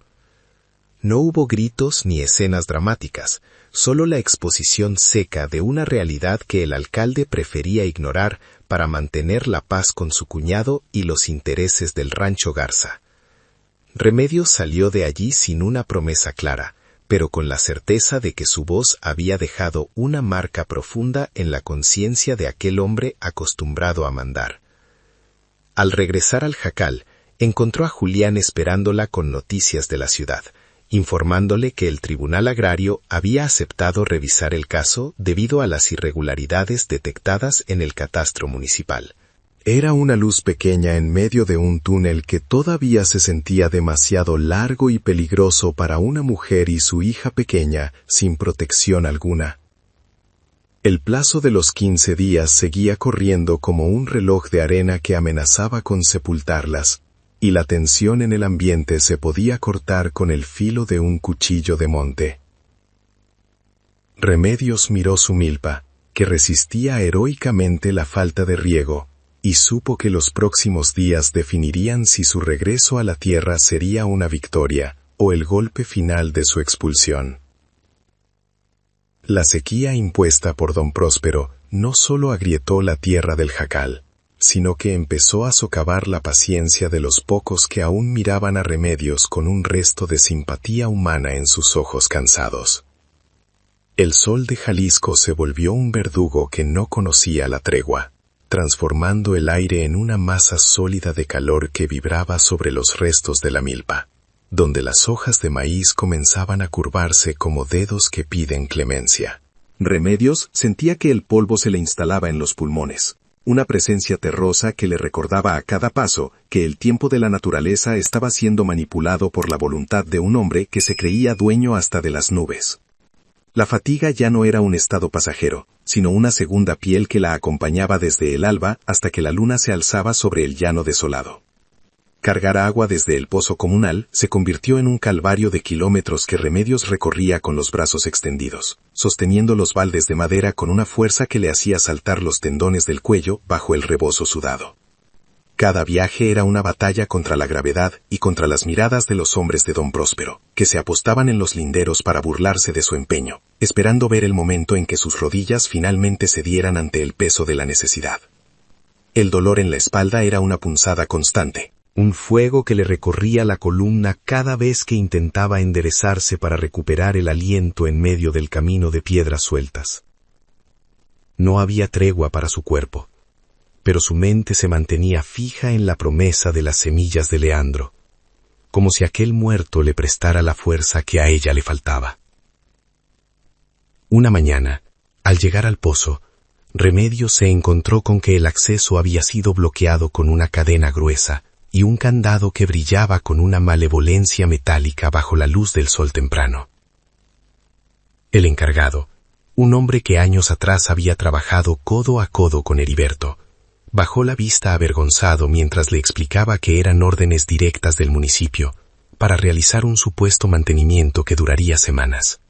No hubo gritos ni escenas dramáticas, solo la exposición seca de una realidad que el alcalde prefería ignorar para mantener la paz con su cuñado y los intereses del rancho Garza. Remedios salió de allí sin una promesa clara, pero con la certeza de que su voz había dejado una marca profunda en la conciencia de aquel hombre acostumbrado a mandar. Al regresar al jacal, encontró a Julián esperándola con noticias de la ciudad, informándole que el Tribunal Agrario había aceptado revisar el caso debido a las irregularidades detectadas en el catastro municipal. Era una luz pequeña en medio de un túnel que todavía se sentía demasiado largo y peligroso para una mujer y su hija pequeña sin protección alguna. El plazo de los 15 días seguía corriendo como un reloj de arena que amenazaba con sepultarlas, y la tensión en el ambiente se podía cortar con el filo de un cuchillo de monte. Remedios miró su milpa, que resistía heroicamente la falta de riego, y supo que los próximos días definirían si su regreso a la tierra sería una victoria o el golpe final de su expulsión. La sequía impuesta por don Próspero no solo agrietó la tierra del jacal, sino que empezó a socavar la paciencia de los pocos que aún miraban a Remedios con un resto de simpatía humana en sus ojos cansados. El sol de Jalisco se volvió un verdugo que no conocía la tregua, transformando el aire en una masa sólida de calor que vibraba sobre los restos de la milpa, donde las hojas de maíz comenzaban a curvarse como dedos que piden clemencia. Remedios sentía que el polvo se le instalaba en los pulmones, una presencia terrosa que le recordaba a cada paso que el tiempo de la naturaleza estaba siendo manipulado por la voluntad de un hombre que se creía dueño hasta de las nubes. La fatiga ya no era un estado pasajero, sino una segunda piel que la acompañaba desde el alba hasta que la luna se alzaba sobre el llano desolado. Cargar agua desde el pozo comunal se convirtió en un calvario de kilómetros que Remedios recorría con los brazos extendidos, sosteniendo los baldes de madera con una fuerza que le hacía saltar los tendones del cuello bajo el rebozo sudado. Cada viaje era una batalla contra la gravedad y contra las miradas de los hombres de don Próspero, que se apostaban en los linderos para burlarse de su empeño, esperando ver el momento en que sus rodillas finalmente cedieran ante el peso de la necesidad. El dolor en la espalda era una punzada constante, un fuego que le recorría la columna cada vez que intentaba enderezarse para recuperar el aliento en medio del camino de piedras sueltas. No había tregua para su cuerpo, pero su mente se mantenía fija en la promesa de las semillas de Leandro, como si aquel muerto le prestara la fuerza que a ella le faltaba. Una mañana, al llegar al pozo, Remedios se encontró con que el acceso había sido bloqueado con una cadena gruesa y un candado que brillaba con una malevolencia metálica bajo la luz del sol temprano. El encargado, un hombre que años atrás había trabajado codo a codo con Heriberto, bajó la vista avergonzado mientras le explicaba que eran órdenes directas del municipio para realizar un supuesto mantenimiento que duraría semanas.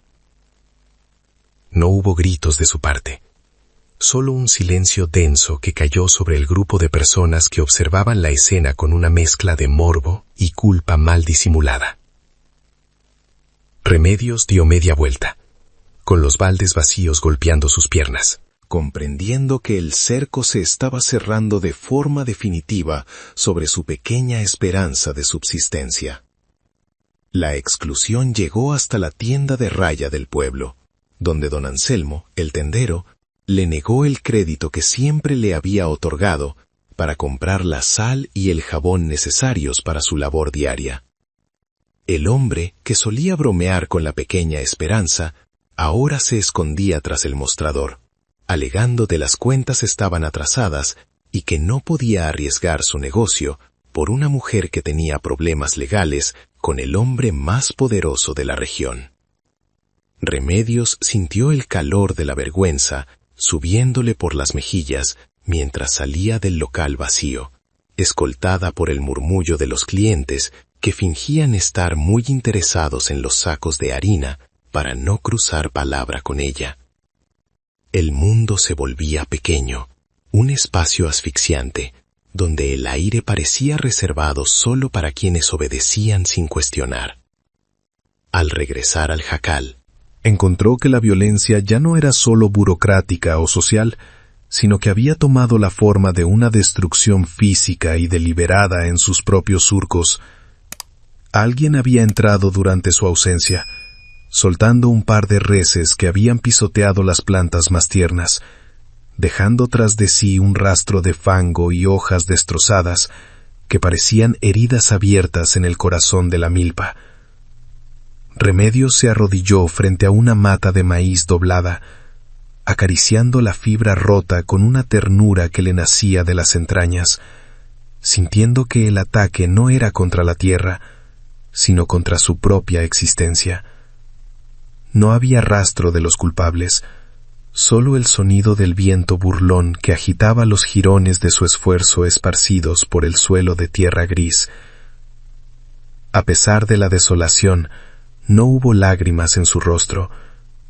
No hubo gritos de su parte, solo un silencio denso que cayó sobre el grupo de personas que observaban la escena con una mezcla de morbo y culpa mal disimulada. Remedios dio media vuelta, con los baldes vacíos golpeando sus piernas, comprendiendo que el cerco se estaba cerrando de forma definitiva sobre su pequeña esperanza de subsistencia. La exclusión llegó hasta la tienda de raya del pueblo, donde don Anselmo, el tendero, le negó el crédito que siempre le había otorgado para comprar la sal y el jabón necesarios para su labor diaria. El hombre, que solía bromear con la pequeña esperanza, ahora se escondía tras el mostrador, alegando que las cuentas estaban atrasadas y que no podía arriesgar su negocio por una mujer que tenía problemas legales con el hombre más poderoso de la región. Remedios sintió el calor de la vergüenza subiéndole por las mejillas mientras salía del local vacío, escoltada por el murmullo de los clientes que fingían estar muy interesados en los sacos de harina para no cruzar palabra con ella. El mundo se volvía pequeño, un espacio asfixiante, donde el aire parecía reservado solo para quienes obedecían sin cuestionar. Al regresar al jacal, encontró que la violencia ya no era solo burocrática o social, sino que había tomado la forma de una destrucción física y deliberada en sus propios surcos. Alguien había entrado durante su ausencia, soltando un par de reses que habían pisoteado las plantas más tiernas, dejando tras de sí un rastro de fango y hojas destrozadas que parecían heridas abiertas en el corazón de la milpa. Remedios se arrodilló frente a una mata de maíz doblada, acariciando la fibra rota con una ternura que le nacía de las entrañas, sintiendo que el ataque no era contra la tierra, sino contra su propia existencia. No había rastro de los culpables, Solo el sonido del viento burlón que agitaba los jirones de su esfuerzo esparcidos por el suelo de tierra gris. A pesar de la desolación, no hubo lágrimas en su rostro,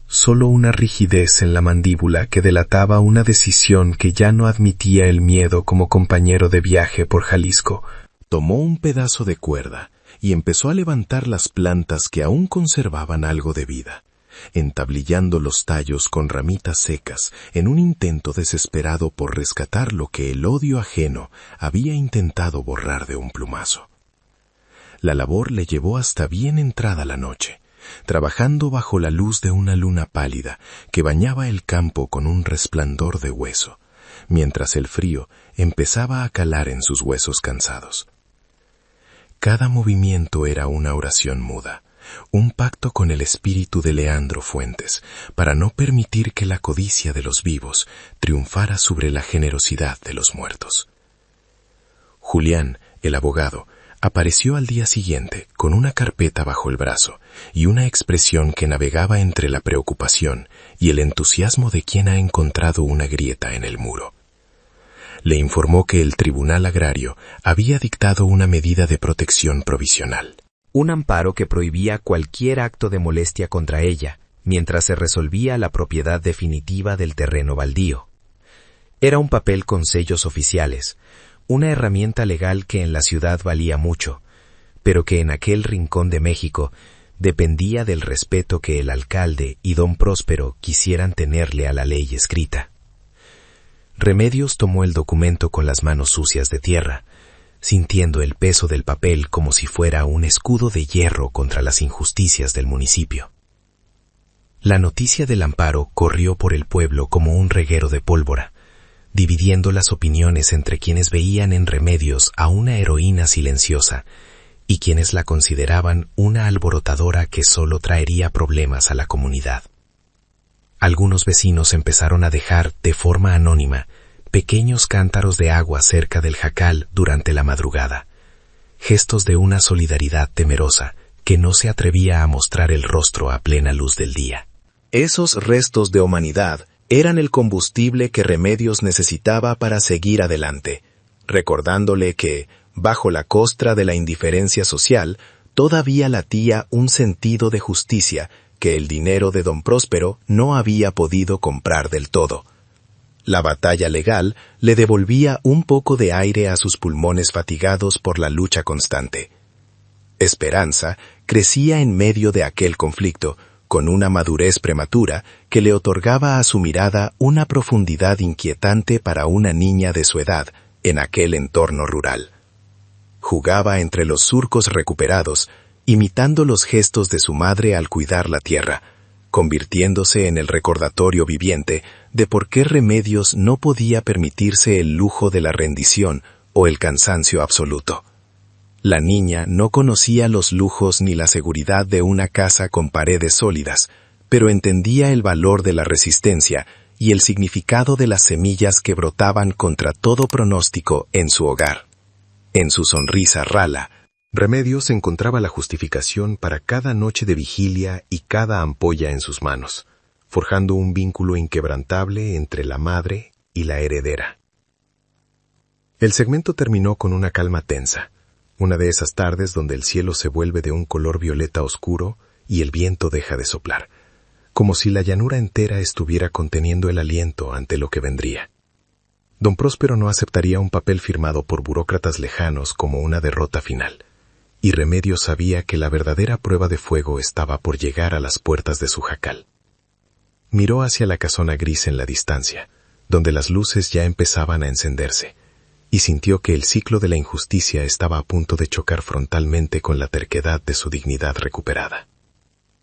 solo una rigidez en la mandíbula que delataba una decisión que ya no admitía el miedo como compañero de viaje por Jalisco. Tomó un pedazo de cuerda y empezó a levantar las plantas que aún conservaban algo de vida, entablillando los tallos con ramitas secas en un intento desesperado por rescatar lo que el odio ajeno había intentado borrar de un plumazo. La labor le llevó hasta bien entrada la noche, trabajando bajo la luz de una luna pálida que bañaba el campo con un resplandor de hueso, mientras el frío empezaba a calar en sus huesos cansados. Cada movimiento era una oración muda, un pacto con el espíritu de Leandro Fuentes, para no permitir que la codicia de los vivos triunfara sobre la generosidad de los muertos. Julián, el abogado, apareció al día siguiente con una carpeta bajo el brazo y una expresión que navegaba entre la preocupación y el entusiasmo de quien ha encontrado una grieta en el muro. Le informó que el Tribunal Agrario había dictado una medida de protección provisional. Un amparo que prohibía cualquier acto de molestia contra ella, mientras se resolvía la propiedad definitiva del terreno baldío. Era un papel con sellos oficiales, una herramienta legal que en la ciudad valía mucho, pero que en aquel rincón de México dependía del respeto que el alcalde y don Próspero quisieran tenerle a la ley escrita. Remedios tomó el documento con las manos sucias de tierra, sintiendo el peso del papel como si fuera un escudo de hierro contra las injusticias del municipio. La noticia del amparo corrió por el pueblo como un reguero de pólvora, dividiendo las opiniones entre quienes veían en Remedios a una heroína silenciosa y quienes la consideraban una alborotadora que solo traería problemas a la comunidad. Algunos vecinos empezaron a dejar, de forma anónima, pequeños cántaros de agua cerca del jacal durante la madrugada, gestos de una solidaridad temerosa que no se atrevía a mostrar el rostro a plena luz del día. Esos restos de humanidad eran el combustible que Remedios necesitaba para seguir adelante, recordándole que, bajo la costra de la indiferencia social, todavía latía un sentido de justicia que el dinero de don Próspero no había podido comprar del todo. La batalla legal le devolvía un poco de aire a sus pulmones fatigados por la lucha constante. Esperanza crecía en medio de aquel conflicto, con una madurez prematura que le otorgaba a su mirada una profundidad inquietante para una niña de su edad en aquel entorno rural. Jugaba entre los surcos recuperados, imitando los gestos de su madre al cuidar la tierra, convirtiéndose en el recordatorio viviente de por qué Remedios no podía permitirse el lujo de la rendición o el cansancio absoluto. La niña no conocía los lujos ni la seguridad de una casa con paredes sólidas, pero entendía el valor de la resistencia y el significado de las semillas que brotaban contra todo pronóstico en su hogar. En su sonrisa rala, Remedios encontraba la justificación para cada noche de vigilia y cada ampolla en sus manos, forjando un vínculo inquebrantable entre la madre y la heredera. El segmento terminó con una calma tensa, una de esas tardes donde el cielo se vuelve de un color violeta oscuro y el viento deja de soplar, como si la llanura entera estuviera conteniendo el aliento ante lo que vendría. Don Próspero no aceptaría un papel firmado por burócratas lejanos como una derrota final, y Remedios sabía que la verdadera prueba de fuego estaba por llegar a las puertas de su jacal. Miró hacia la casona gris en la distancia, donde las luces ya empezaban a encenderse, y sintió que el ciclo de la injusticia estaba a punto de chocar frontalmente con la terquedad de su dignidad recuperada.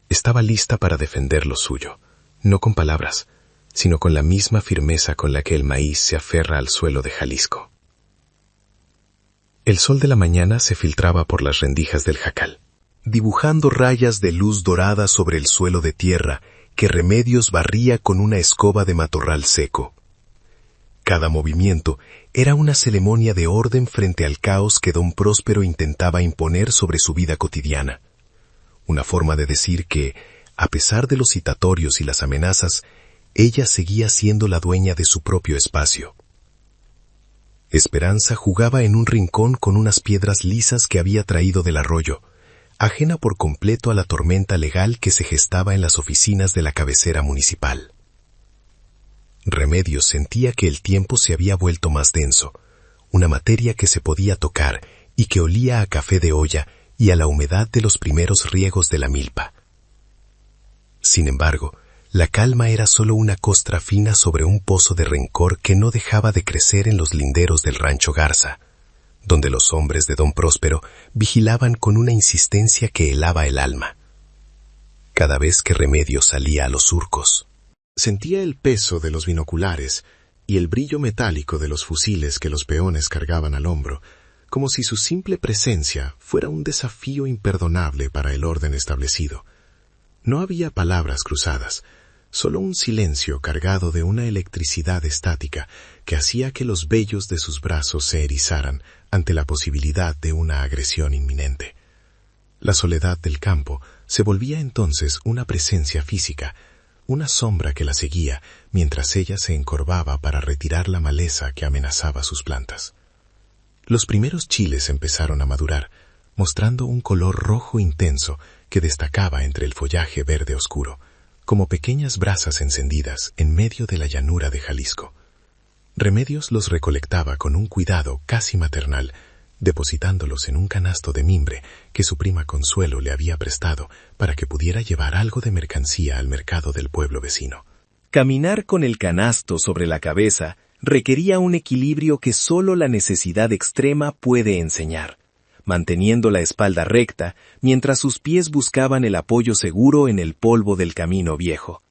Estaba lista para defender lo suyo, no con palabras, sino con la misma firmeza con la que el maíz se aferra al suelo de Jalisco. El sol de la mañana se filtraba por las rendijas del jacal, dibujando rayas de luz dorada sobre el suelo de tierra que Remedios barría con una escoba de matorral seco. Cada movimiento era una ceremonia de orden frente al caos que don Próspero intentaba imponer sobre su vida cotidiana. Una forma de decir que, a pesar de los citatorios y las amenazas, ella seguía siendo la dueña de su propio espacio. Esperanza jugaba en un rincón con unas piedras lisas que había traído del arroyo, ajena por completo a la tormenta legal que se gestaba en las oficinas de la cabecera municipal. Remedios sentía que el tiempo se había vuelto más denso, una materia que se podía tocar y que olía a café de olla y a la humedad de los primeros riegos de la milpa. Sin embargo, la calma era solo una costra fina sobre un pozo de rencor que no dejaba de crecer en los linderos del rancho Garza, donde los hombres de don Próspero vigilaban con una insistencia que helaba el alma. Cada vez que Remedios salía a los surcos, sentía el peso de los binoculares y el brillo metálico de los fusiles que los peones cargaban al hombro, como si su simple presencia fuera un desafío imperdonable para el orden establecido. No había palabras cruzadas, solo un silencio cargado de una electricidad estática que hacía que los vellos de sus brazos se erizaran ante la posibilidad de una agresión inminente. La soledad del campo se volvía entonces una presencia física, una sombra que la seguía mientras ella se encorvaba para retirar la maleza que amenazaba sus plantas. Los primeros chiles empezaron a madurar, mostrando un color rojo intenso que destacaba entre el follaje verde oscuro, como pequeñas brasas encendidas en medio de la llanura de Jalisco. Remedios los recolectaba con un cuidado casi maternal, depositándolos en un canasto de mimbre que su prima Consuelo le había prestado para que pudiera llevar algo de mercancía al mercado del pueblo vecino. Caminar con el canasto sobre la cabeza requería un equilibrio que solo la necesidad extrema puede enseñar, manteniendo la espalda recta mientras sus pies buscaban el apoyo seguro en el polvo del camino viejo.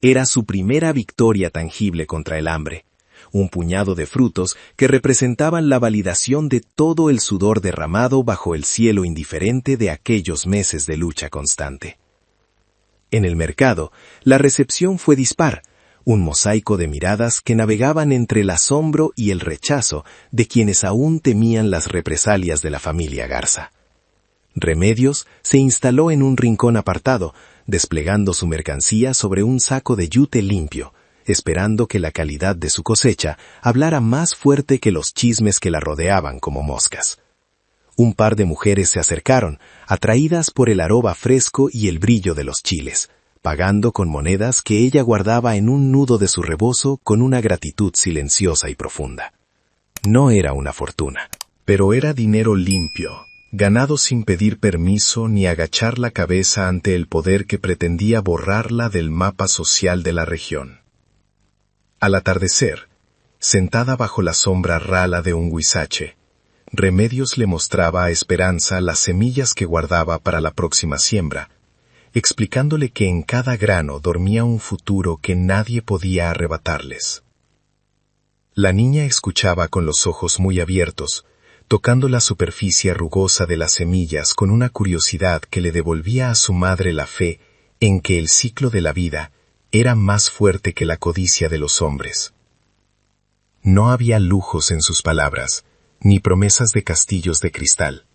Era su primera victoria tangible contra el hambre, un puñado de frutos que representaban la validación de todo el sudor derramado bajo el cielo indiferente de aquellos meses de lucha constante. En el mercado, la recepción fue dispar, un mosaico de miradas que navegaban entre el asombro y el rechazo de quienes aún temían las represalias de la familia Garza. Remedios se instaló en un rincón apartado, desplegando su mercancía sobre un saco de yute limpio, esperando que la calidad de su cosecha hablara más fuerte que los chismes que la rodeaban como moscas. Un par de mujeres se acercaron, atraídas por el aroma fresco y el brillo de los chiles, pagando con monedas que ella guardaba en un nudo de su rebozo con una gratitud silenciosa y profunda. No era una fortuna, pero era dinero limpio, ganado sin pedir permiso ni agachar la cabeza ante el poder que pretendía borrarla del mapa social de la región. Al atardecer, sentada bajo la sombra rala de un huizache, Remedios le mostraba a Esperanza las semillas que guardaba para la próxima siembra, explicándole que en cada grano dormía un futuro que nadie podía arrebatarles. La niña escuchaba con los ojos muy abiertos, tocando la superficie rugosa de las semillas con una curiosidad que le devolvía a su madre la fe en que el ciclo de la vida era más fuerte que la codicia de los hombres. No había lujos en sus palabras, ni promesas de castillos de cristal.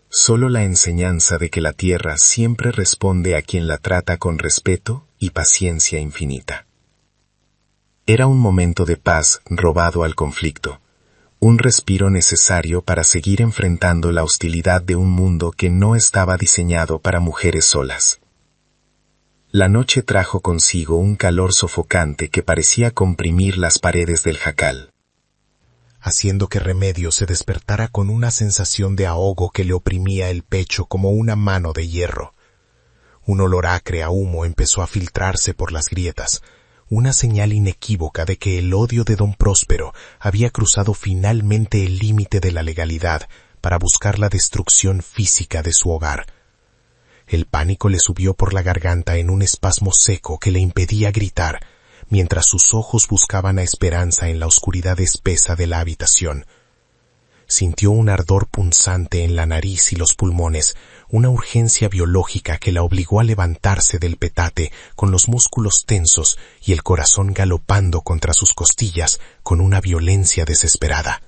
Solo la enseñanza de que la tierra siempre responde a quien la trata con respeto y paciencia infinita. Era un momento de paz robado al conflicto, un respiro necesario para seguir enfrentando la hostilidad de un mundo que no estaba diseñado para mujeres solas. La noche trajo consigo un calor sofocante que parecía comprimir las paredes del jacal, haciendo que Remedios se despertara con una sensación de ahogo que le oprimía el pecho como una mano de hierro. Un olor acre a humo empezó a filtrarse por las grietas, una señal inequívoca de que el odio de don Próspero había cruzado finalmente el límite de la legalidad para buscar la destrucción física de su hogar. El pánico le subió por la garganta en un espasmo seco que le impedía gritar, mientras sus ojos buscaban a Esperanza en la oscuridad espesa de la habitación. Sintió un ardor punzante en la nariz y los pulmones, una urgencia biológica que la obligó a levantarse del petate con los músculos tensos y el corazón galopando contra sus costillas con una violencia desesperada.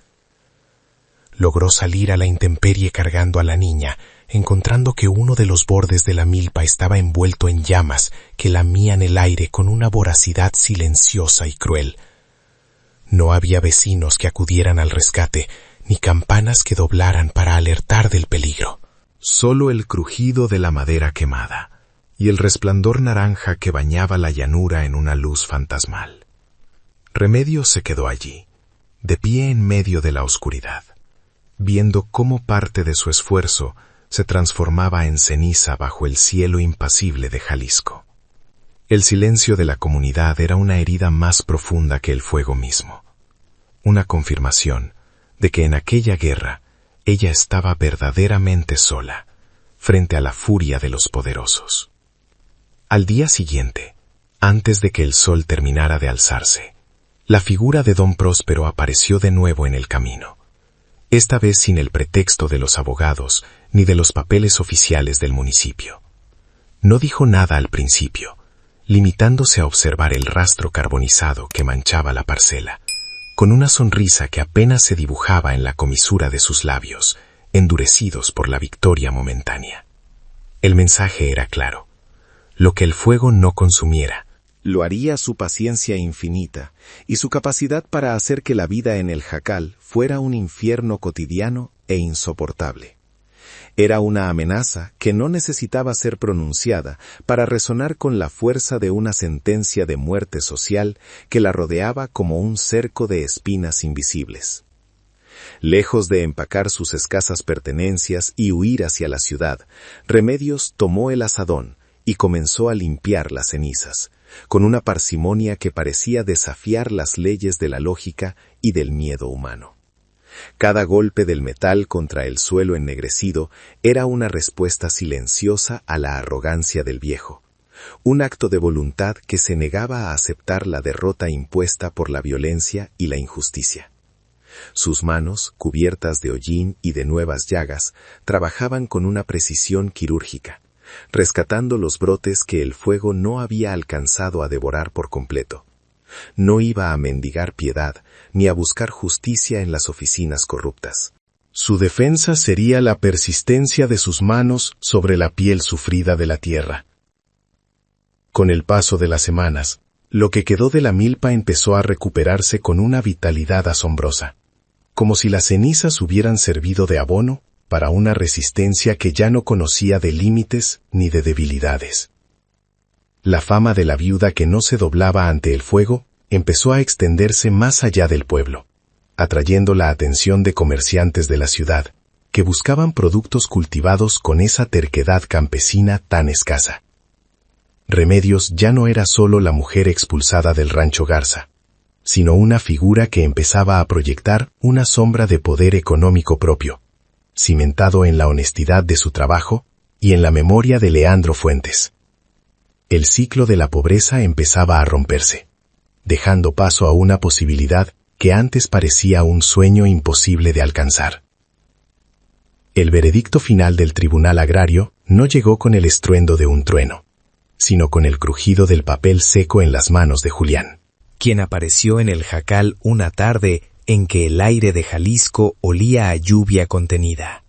Logró salir a la intemperie cargando a la niña encontrando que uno de los bordes de la milpa estaba envuelto en llamas que lamían el aire con una voracidad silenciosa y cruel. No había vecinos que acudieran al rescate, ni campanas que doblaran para alertar del peligro. Solo el crujido de la madera quemada y el resplandor naranja que bañaba la llanura en una luz fantasmal. Remedios se quedó allí, de pie en medio de la oscuridad, viendo cómo parte de su esfuerzo se transformaba en ceniza bajo el cielo impasible de Jalisco. El silencio de la comunidad era una herida más profunda que el fuego mismo, una confirmación de que en aquella guerra ella estaba verdaderamente sola, frente a la furia de los poderosos. Al día siguiente, antes de que el sol terminara de alzarse, la figura de don Próspero apareció de nuevo en el camino, esta vez sin el pretexto de los abogados ni de los papeles oficiales del municipio. No dijo nada al principio, limitándose a observar el rastro carbonizado que manchaba la parcela, con una sonrisa que apenas se dibujaba en la comisura de sus labios, endurecidos por la victoria momentánea. El mensaje era claro: lo que el fuego no consumiera, lo haría su paciencia infinita y su capacidad para hacer que la vida en el jacal fuera un infierno cotidiano e insoportable. Era una amenaza que no necesitaba ser pronunciada para resonar con la fuerza de una sentencia de muerte social que la rodeaba como un cerco de espinas invisibles. Lejos de empacar sus escasas pertenencias y huir hacia la ciudad, Remedios tomó el azadón y comenzó a limpiar las cenizas, con una parsimonia que parecía desafiar las leyes de la lógica y del miedo humano. Cada golpe del metal contra el suelo ennegrecido era una respuesta silenciosa a la arrogancia del viejo, un acto de voluntad que se negaba a aceptar la derrota impuesta por la violencia y la injusticia. Sus manos, cubiertas de hollín y de nuevas llagas, trabajaban con una precisión quirúrgica, rescatando los brotes que el fuego no había alcanzado a devorar por completo. No iba a mendigar piedad ni a buscar justicia en las oficinas corruptas. Su defensa sería la persistencia de sus manos sobre la piel sufrida de la tierra. Con el paso de las semanas, lo que quedó de la milpa empezó a recuperarse con una vitalidad asombrosa, como si las cenizas hubieran servido de abono para una resistencia que ya no conocía de límites ni de debilidades. La fama de la viuda que no se doblaba ante el fuego empezó a extenderse más allá del pueblo, atrayendo la atención de comerciantes de la ciudad, que buscaban productos cultivados con esa terquedad campesina tan escasa. Remedios ya no era solo la mujer expulsada del rancho Garza, sino una figura que empezaba a proyectar una sombra de poder económico propio, cimentado en la honestidad de su trabajo y en la memoria de Leandro Fuentes. El ciclo de la pobreza empezaba a romperse, dejando paso a una posibilidad que antes parecía un sueño imposible de alcanzar. El veredicto final del Tribunal Agrario no llegó con el estruendo de un trueno, sino con el crujido del papel seco en las manos de Julián, quien apareció en el jacal una tarde en que el aire de Jalisco olía a lluvia contenida.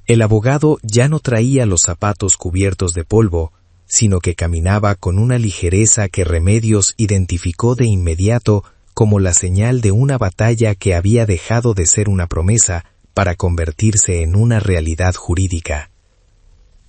El abogado ya no traía los zapatos cubiertos de polvo, sino que caminaba con una ligereza que Remedios identificó de inmediato como la señal de una batalla que había dejado de ser una promesa para convertirse en una realidad jurídica.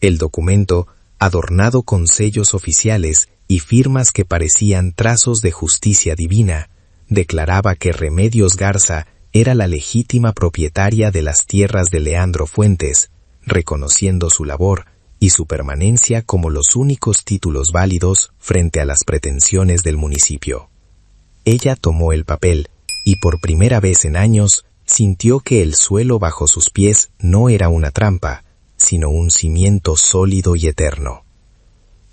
El documento, adornado con sellos oficiales y firmas que parecían trazos de justicia divina, declaraba que Remedios Garza era la legítima propietaria de las tierras de Leandro Fuentes, reconociendo su labor y su permanencia como los únicos títulos válidos frente a las pretensiones del municipio. Ella tomó el papel y por primera vez en años sintió que el suelo bajo sus pies no era una trampa, sino un cimiento sólido y eterno.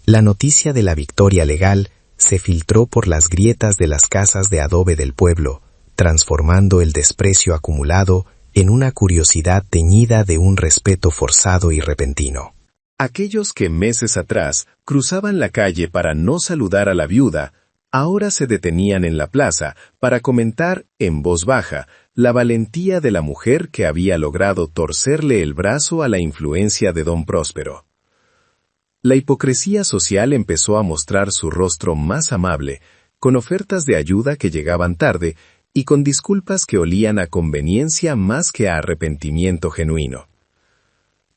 La noticia de la victoria legal se filtró por las grietas de las casas de adobe del pueblo, transformando el desprecio acumulado en una curiosidad teñida de un respeto forzado y repentino. Aquellos que meses atrás cruzaban la calle para no saludar a la viuda, Ahora se detenían en la plaza para comentar, en voz baja, la valentía de la mujer que había logrado torcerle el brazo a la influencia de don Próspero. La hipocresía social empezó a mostrar su rostro más amable, con ofertas de ayuda que llegaban tarde y con disculpas que olían a conveniencia más que a arrepentimiento genuino.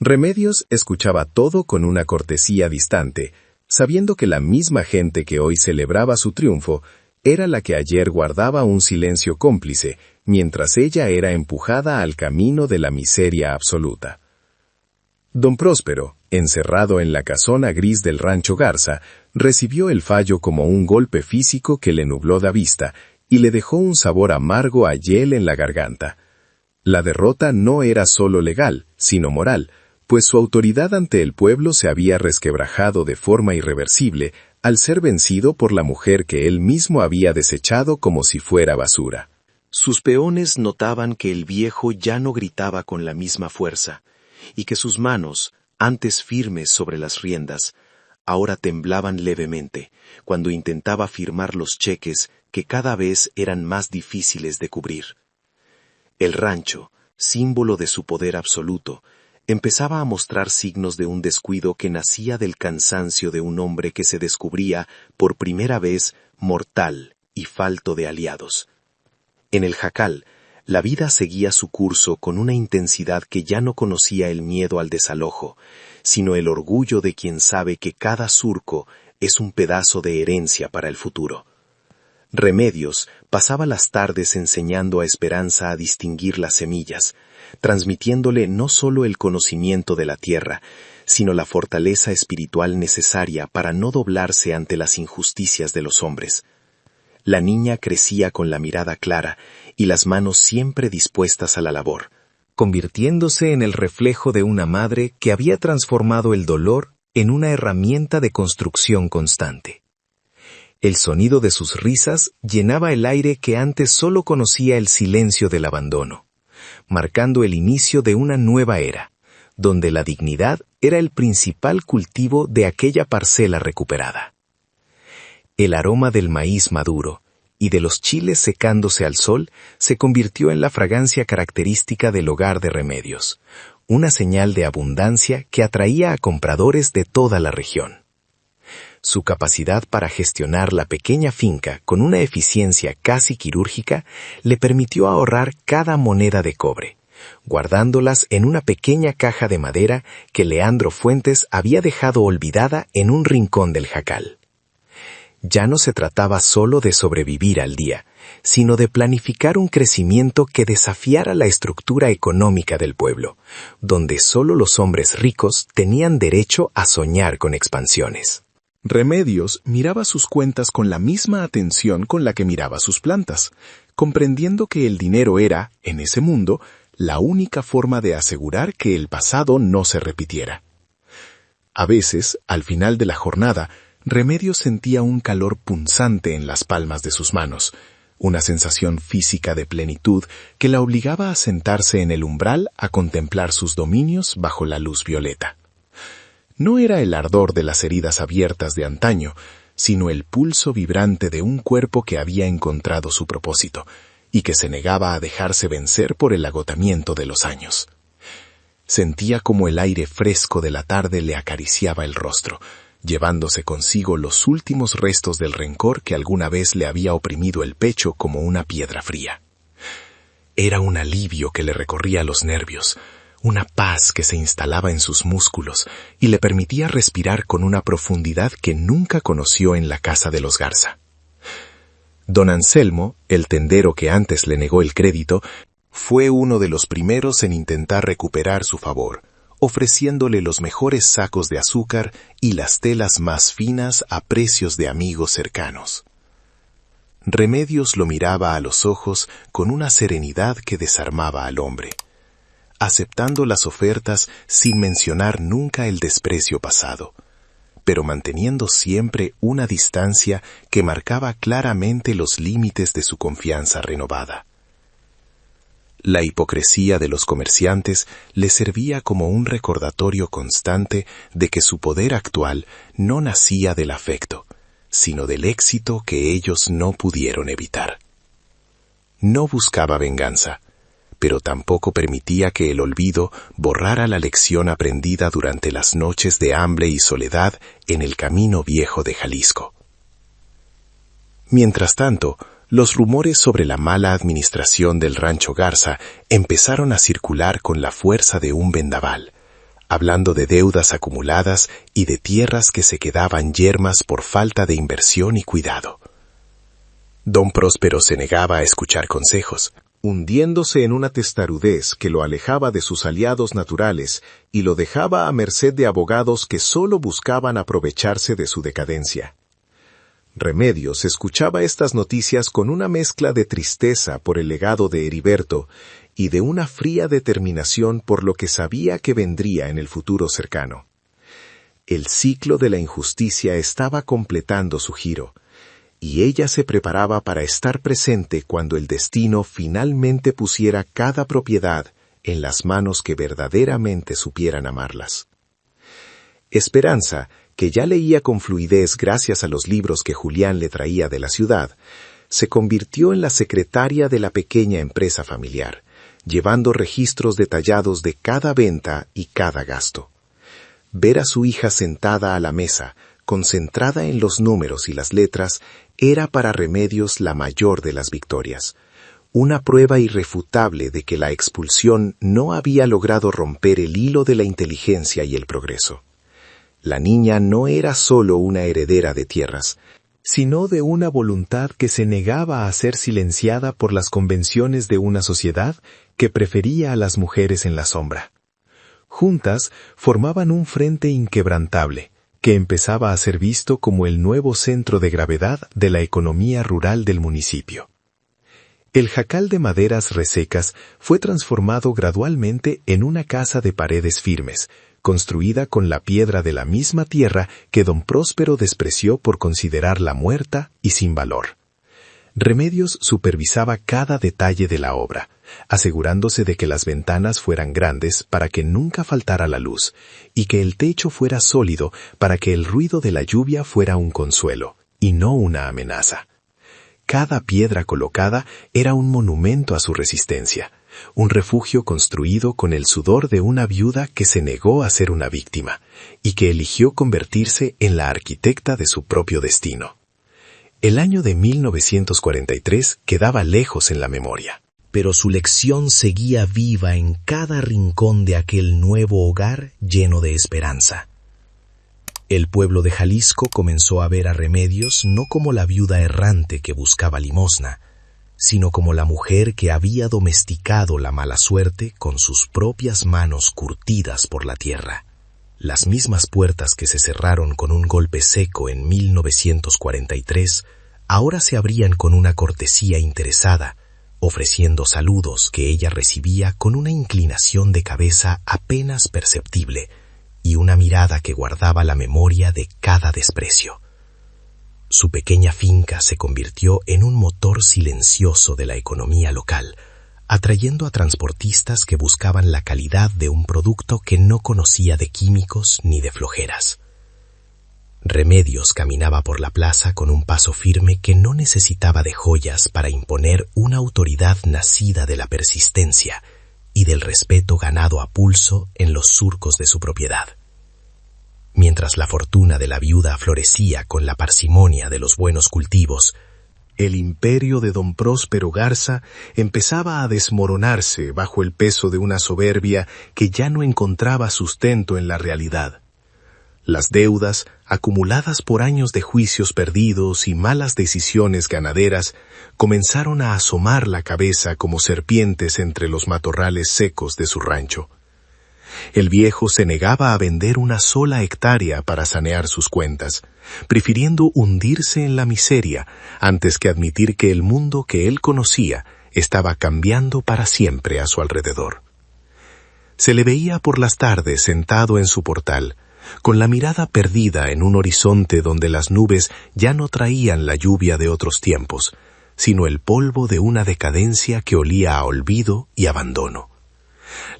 Remedios escuchaba todo con una cortesía distante, sabiendo que la misma gente que hoy celebraba su triunfo era la que ayer guardaba un silencio cómplice, mientras ella era empujada al camino de la miseria absoluta. Don Próspero, encerrado en la casona gris del rancho Garza, recibió el fallo como un golpe físico que le nubló la vista y le dejó un sabor amargo a hiel en la garganta. La derrota no era solo legal, sino moral, pues su autoridad ante el pueblo se había resquebrajado de forma irreversible al ser vencido por la mujer que él mismo había desechado como si fuera basura. Sus peones notaban que el viejo ya no gritaba con la misma fuerza, y que sus manos, antes firmes sobre las riendas, ahora temblaban levemente cuando intentaba firmar los cheques que cada vez eran más difíciles de cubrir. El rancho, símbolo de su poder absoluto, empezaba a mostrar signos de un descuido que nacía del cansancio de un hombre que se descubría, por primera vez, mortal y falto de aliados. En el jacal, la vida seguía su curso con una intensidad que ya no conocía el miedo al desalojo, sino el orgullo de quien sabe que cada surco es un pedazo de herencia para el futuro. Remedios pasaba las tardes enseñando a Esperanza a distinguir las semillas, transmitiéndole no solo el conocimiento de la tierra, sino la fortaleza espiritual necesaria para no doblarse ante las injusticias de los hombres. La niña crecía con la mirada clara y las manos siempre dispuestas a la labor, convirtiéndose en el reflejo de una madre que había transformado el dolor en una herramienta de construcción constante. El sonido de sus risas llenaba el aire que antes solo conocía el silencio del abandono, marcando el inicio de una nueva era, donde la dignidad era el principal cultivo de aquella parcela recuperada. El aroma del maíz maduro y de los chiles secándose al sol se convirtió en la fragancia característica del hogar de Remedios, una señal de abundancia que atraía a compradores de toda la región. Su capacidad para gestionar la pequeña finca con una eficiencia casi quirúrgica le permitió ahorrar cada moneda de cobre, guardándolas en una pequeña caja de madera que Leandro Fuentes había dejado olvidada en un rincón del jacal. Ya no se trataba solo de sobrevivir al día, sino de planificar un crecimiento que desafiara la estructura económica del pueblo, donde solo los hombres ricos tenían derecho a soñar con expansiones. Remedios miraba sus cuentas con la misma atención con la que miraba sus plantas, comprendiendo que el dinero era, en ese mundo, la única forma de asegurar que el pasado no se repitiera. A veces, al final de la jornada, Remedios sentía un calor punzante en las palmas de sus manos, una sensación física de plenitud que la obligaba a sentarse en el umbral a contemplar sus dominios bajo la luz violeta. No era el ardor de las heridas abiertas de antaño, sino el pulso vibrante de un cuerpo que había encontrado su propósito y que se negaba a dejarse vencer por el agotamiento de los años. Sentía como el aire fresco de la tarde le acariciaba el rostro, llevándose consigo los últimos restos del rencor que alguna vez le había oprimido el pecho como una piedra fría. Era un alivio que le recorría los nervios, una paz que se instalaba en sus músculos y le permitía respirar con una profundidad que nunca conoció en la casa de los Garza. Don Anselmo, el tendero que antes le negó el crédito, fue uno de los primeros en intentar recuperar su favor, ofreciéndole los mejores sacos de azúcar y las telas más finas a precios de amigos cercanos. Remedios lo miraba a los ojos con una serenidad que desarmaba al hombre, aceptando las ofertas sin mencionar nunca el desprecio pasado, pero manteniendo siempre una distancia que marcaba claramente los límites de su confianza renovada. La hipocresía de los comerciantes le servía como un recordatorio constante de que su poder actual no nacía del afecto, sino del éxito que ellos no pudieron evitar. No buscaba venganza, pero tampoco permitía que el olvido borrara la lección aprendida durante las noches de hambre y soledad en el camino viejo de Jalisco. Mientras tanto, los rumores sobre la mala administración del Rancho Garza empezaron a circular con la fuerza de un vendaval, hablando de deudas acumuladas y de tierras que se quedaban yermas por falta de inversión y cuidado. Don Próspero se negaba a escuchar consejos, hundiéndose en una testarudez que lo alejaba de sus aliados naturales y lo dejaba a merced de abogados que solo buscaban aprovecharse de su decadencia. Remedios escuchaba estas noticias con una mezcla de tristeza por el legado de Heriberto y de una fría determinación por lo que sabía que vendría en el futuro cercano. El ciclo de la injusticia estaba completando su giro, y ella se preparaba para estar presente cuando el destino finalmente pusiera cada propiedad en las manos que verdaderamente supieran amarlas. Esperanza, que ya leía con fluidez gracias a los libros que Julián le traía de la ciudad, se convirtió en la secretaria de la pequeña empresa familiar, llevando registros detallados de cada venta y cada gasto. Ver a su hija sentada a la mesa, concentrada en los números y las letras, era para Remedios la mayor de las victorias, una prueba irrefutable de que la expulsión no había logrado romper el hilo de la inteligencia y el progreso. La niña no era solo una heredera de tierras, sino de una voluntad que se negaba a ser silenciada por las convenciones de una sociedad que prefería a las mujeres en la sombra. Juntas formaban un frente inquebrantable, que empezaba a ser visto como el nuevo centro de gravedad de la economía rural del municipio. El jacal de maderas resecas fue transformado gradualmente en una casa de paredes firmes, construida con la piedra de la misma tierra que don Próspero despreció por considerarla muerta y sin valor. Remedios supervisaba cada detalle de la obra, asegurándose de que las ventanas fueran grandes para que nunca faltara la luz, y que el techo fuera sólido para que el ruido de la lluvia fuera un consuelo, y no una amenaza. Cada piedra colocada era un monumento a su resistencia, un refugio construido con el sudor de una viuda que se negó a ser una víctima, y que eligió convertirse en la arquitecta de su propio destino. El año de 1943 quedaba lejos en la memoria, pero su lección seguía viva en cada rincón de aquel nuevo hogar lleno de esperanza. El pueblo de Jalisco comenzó a ver a Remedios no como la viuda errante que buscaba limosna, sino como la mujer que había domesticado la mala suerte con sus propias manos curtidas por la tierra. Las mismas puertas que se cerraron con un golpe seco en 1943, ahora se abrían con una cortesía interesada, ofreciendo saludos que ella recibía con una inclinación de cabeza apenas perceptible y una mirada que guardaba la memoria de cada desprecio. Su pequeña finca se convirtió en un motor silencioso de la economía local, atrayendo a transportistas que buscaban la calidad de un producto que no conocía de químicos ni de flojeras. Remedios caminaba por la plaza con un paso firme que no necesitaba de joyas para imponer una autoridad nacida de la persistencia y del respeto ganado a pulso en los surcos de su propiedad. Mientras la fortuna de la viuda florecía con la parsimonia de los buenos cultivos, el imperio de don Próspero Garza empezaba a desmoronarse bajo el peso de una soberbia que ya no encontraba sustento en la realidad. Las deudas, acumuladas por años de juicios perdidos y malas decisiones ganaderas, comenzaron a asomar la cabeza como serpientes entre los matorrales secos de su rancho. El viejo se negaba a vender una sola hectárea para sanear sus cuentas, prefiriendo hundirse en la miseria antes que admitir que el mundo que él conocía estaba cambiando para siempre a su alrededor. Se le veía por las tardes sentado en su portal, con la mirada perdida en un horizonte donde las nubes ya no traían la lluvia de otros tiempos, sino el polvo de una decadencia que olía a olvido y abandono.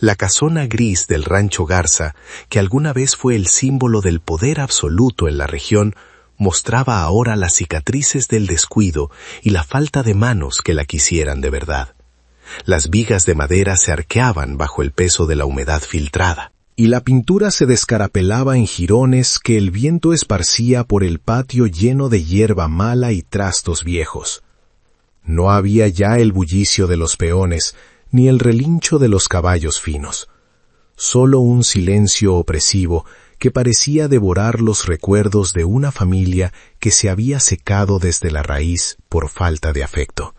La casona gris del Rancho Garza, que alguna vez fue el símbolo del poder absoluto en la región, mostraba ahora las cicatrices del descuido y la falta de manos que la quisieran de verdad. Las vigas de madera se arqueaban bajo el peso de la humedad filtrada, y la pintura se descarapelaba en jirones que el viento esparcía por el patio lleno de hierba mala y trastos viejos. No había ya el bullicio de los peones, ni el relincho de los caballos finos. Solo un silencio opresivo que parecía devorar los recuerdos de una familia que se había secado desde la raíz por falta de afecto.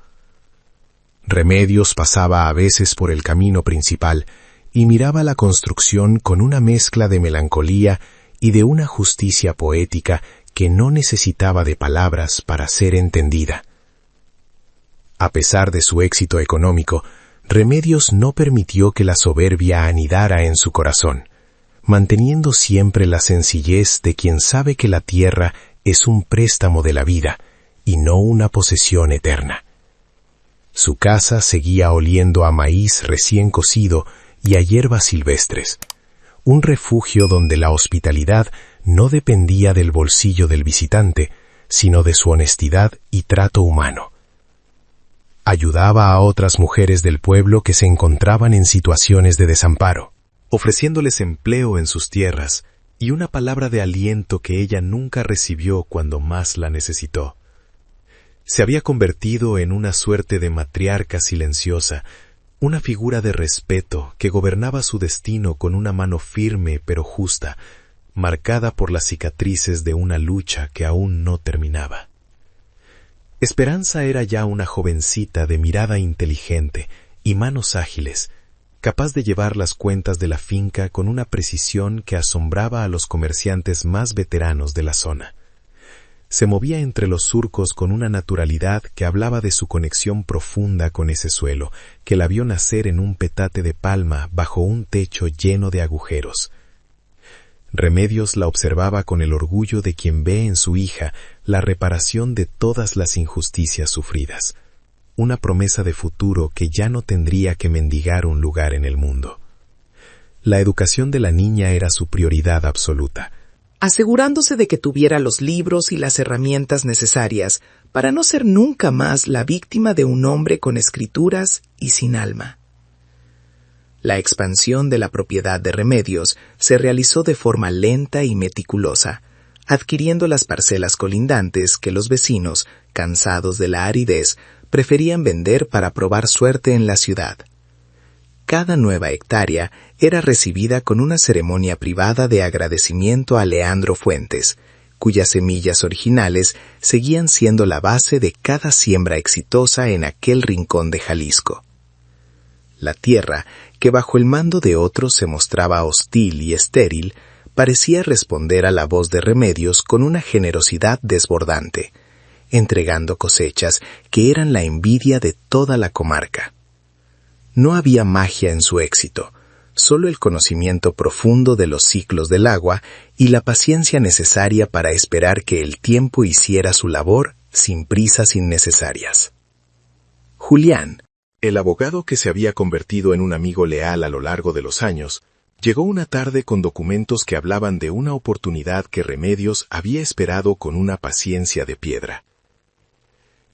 Remedios pasaba a veces por el camino principal y miraba la construcción con una mezcla de melancolía y de una justicia poética que no necesitaba de palabras para ser entendida. A pesar de su éxito económico, Remedios no permitió que la soberbia anidara en su corazón, manteniendo siempre la sencillez de quien sabe que la tierra es un préstamo de la vida y no una posesión eterna. Su casa seguía oliendo a maíz recién cocido y a hierbas silvestres, un refugio donde la hospitalidad no dependía del bolsillo del visitante, sino de su honestidad y trato humano. Ayudaba a otras mujeres del pueblo que se encontraban en situaciones de desamparo, ofreciéndoles empleo en sus tierras y una palabra de aliento que ella nunca recibió cuando más la necesitó. Se había convertido en una suerte de matriarca silenciosa, una figura de respeto que gobernaba su destino con una mano firme pero justa, marcada por las cicatrices de una lucha que aún no terminaba. Esperanza era ya una jovencita de mirada inteligente y manos ágiles, capaz de llevar las cuentas de la finca con una precisión que asombraba a los comerciantes más veteranos de la zona. Se movía entre los surcos con una naturalidad que hablaba de su conexión profunda con ese suelo, que la vio nacer en un petate de palma bajo un techo lleno de agujeros. Remedios la observaba con el orgullo de quien ve en su hija la reparación de todas las injusticias sufridas, una promesa de futuro que ya no tendría que mendigar un lugar en el mundo. La educación de la niña era su prioridad absoluta, asegurándose de que tuviera los libros y las herramientas necesarias para no ser nunca más la víctima de un hombre con escrituras y sin alma. La expansión de la propiedad de Remedios se realizó de forma lenta y meticulosa, adquiriendo las parcelas colindantes que los vecinos, cansados de la aridez, preferían vender para probar suerte en la ciudad. Cada nueva hectárea era recibida con una ceremonia privada de agradecimiento a Leandro Fuentes, cuyas semillas originales seguían siendo la base de cada siembra exitosa en aquel rincón de Jalisco. La tierra, que bajo el mando de otros se mostraba hostil y estéril, parecía responder a la voz de Remedios con una generosidad desbordante, entregando cosechas que eran la envidia de toda la comarca. No había magia en su éxito, solo el conocimiento profundo de los ciclos del agua y la paciencia necesaria para esperar que el tiempo hiciera su labor sin prisas innecesarias. Julián, el abogado que se había convertido en un amigo leal a lo largo de los años, llegó una tarde con documentos que hablaban de una oportunidad que Remedios había esperado con una paciencia de piedra.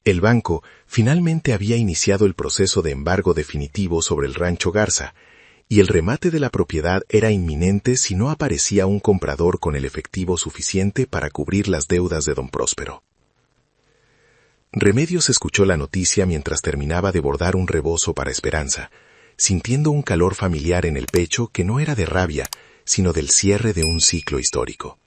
El banco finalmente había iniciado el proceso de embargo definitivo sobre el rancho Garza, y el remate de la propiedad era inminente si no aparecía un comprador con el efectivo suficiente para cubrir las deudas de don Próspero. Remedios escuchó la noticia mientras terminaba de bordar un rebozo para Esperanza, sintiendo un calor familiar en el pecho que no era de rabia, sino del cierre de un ciclo histórico.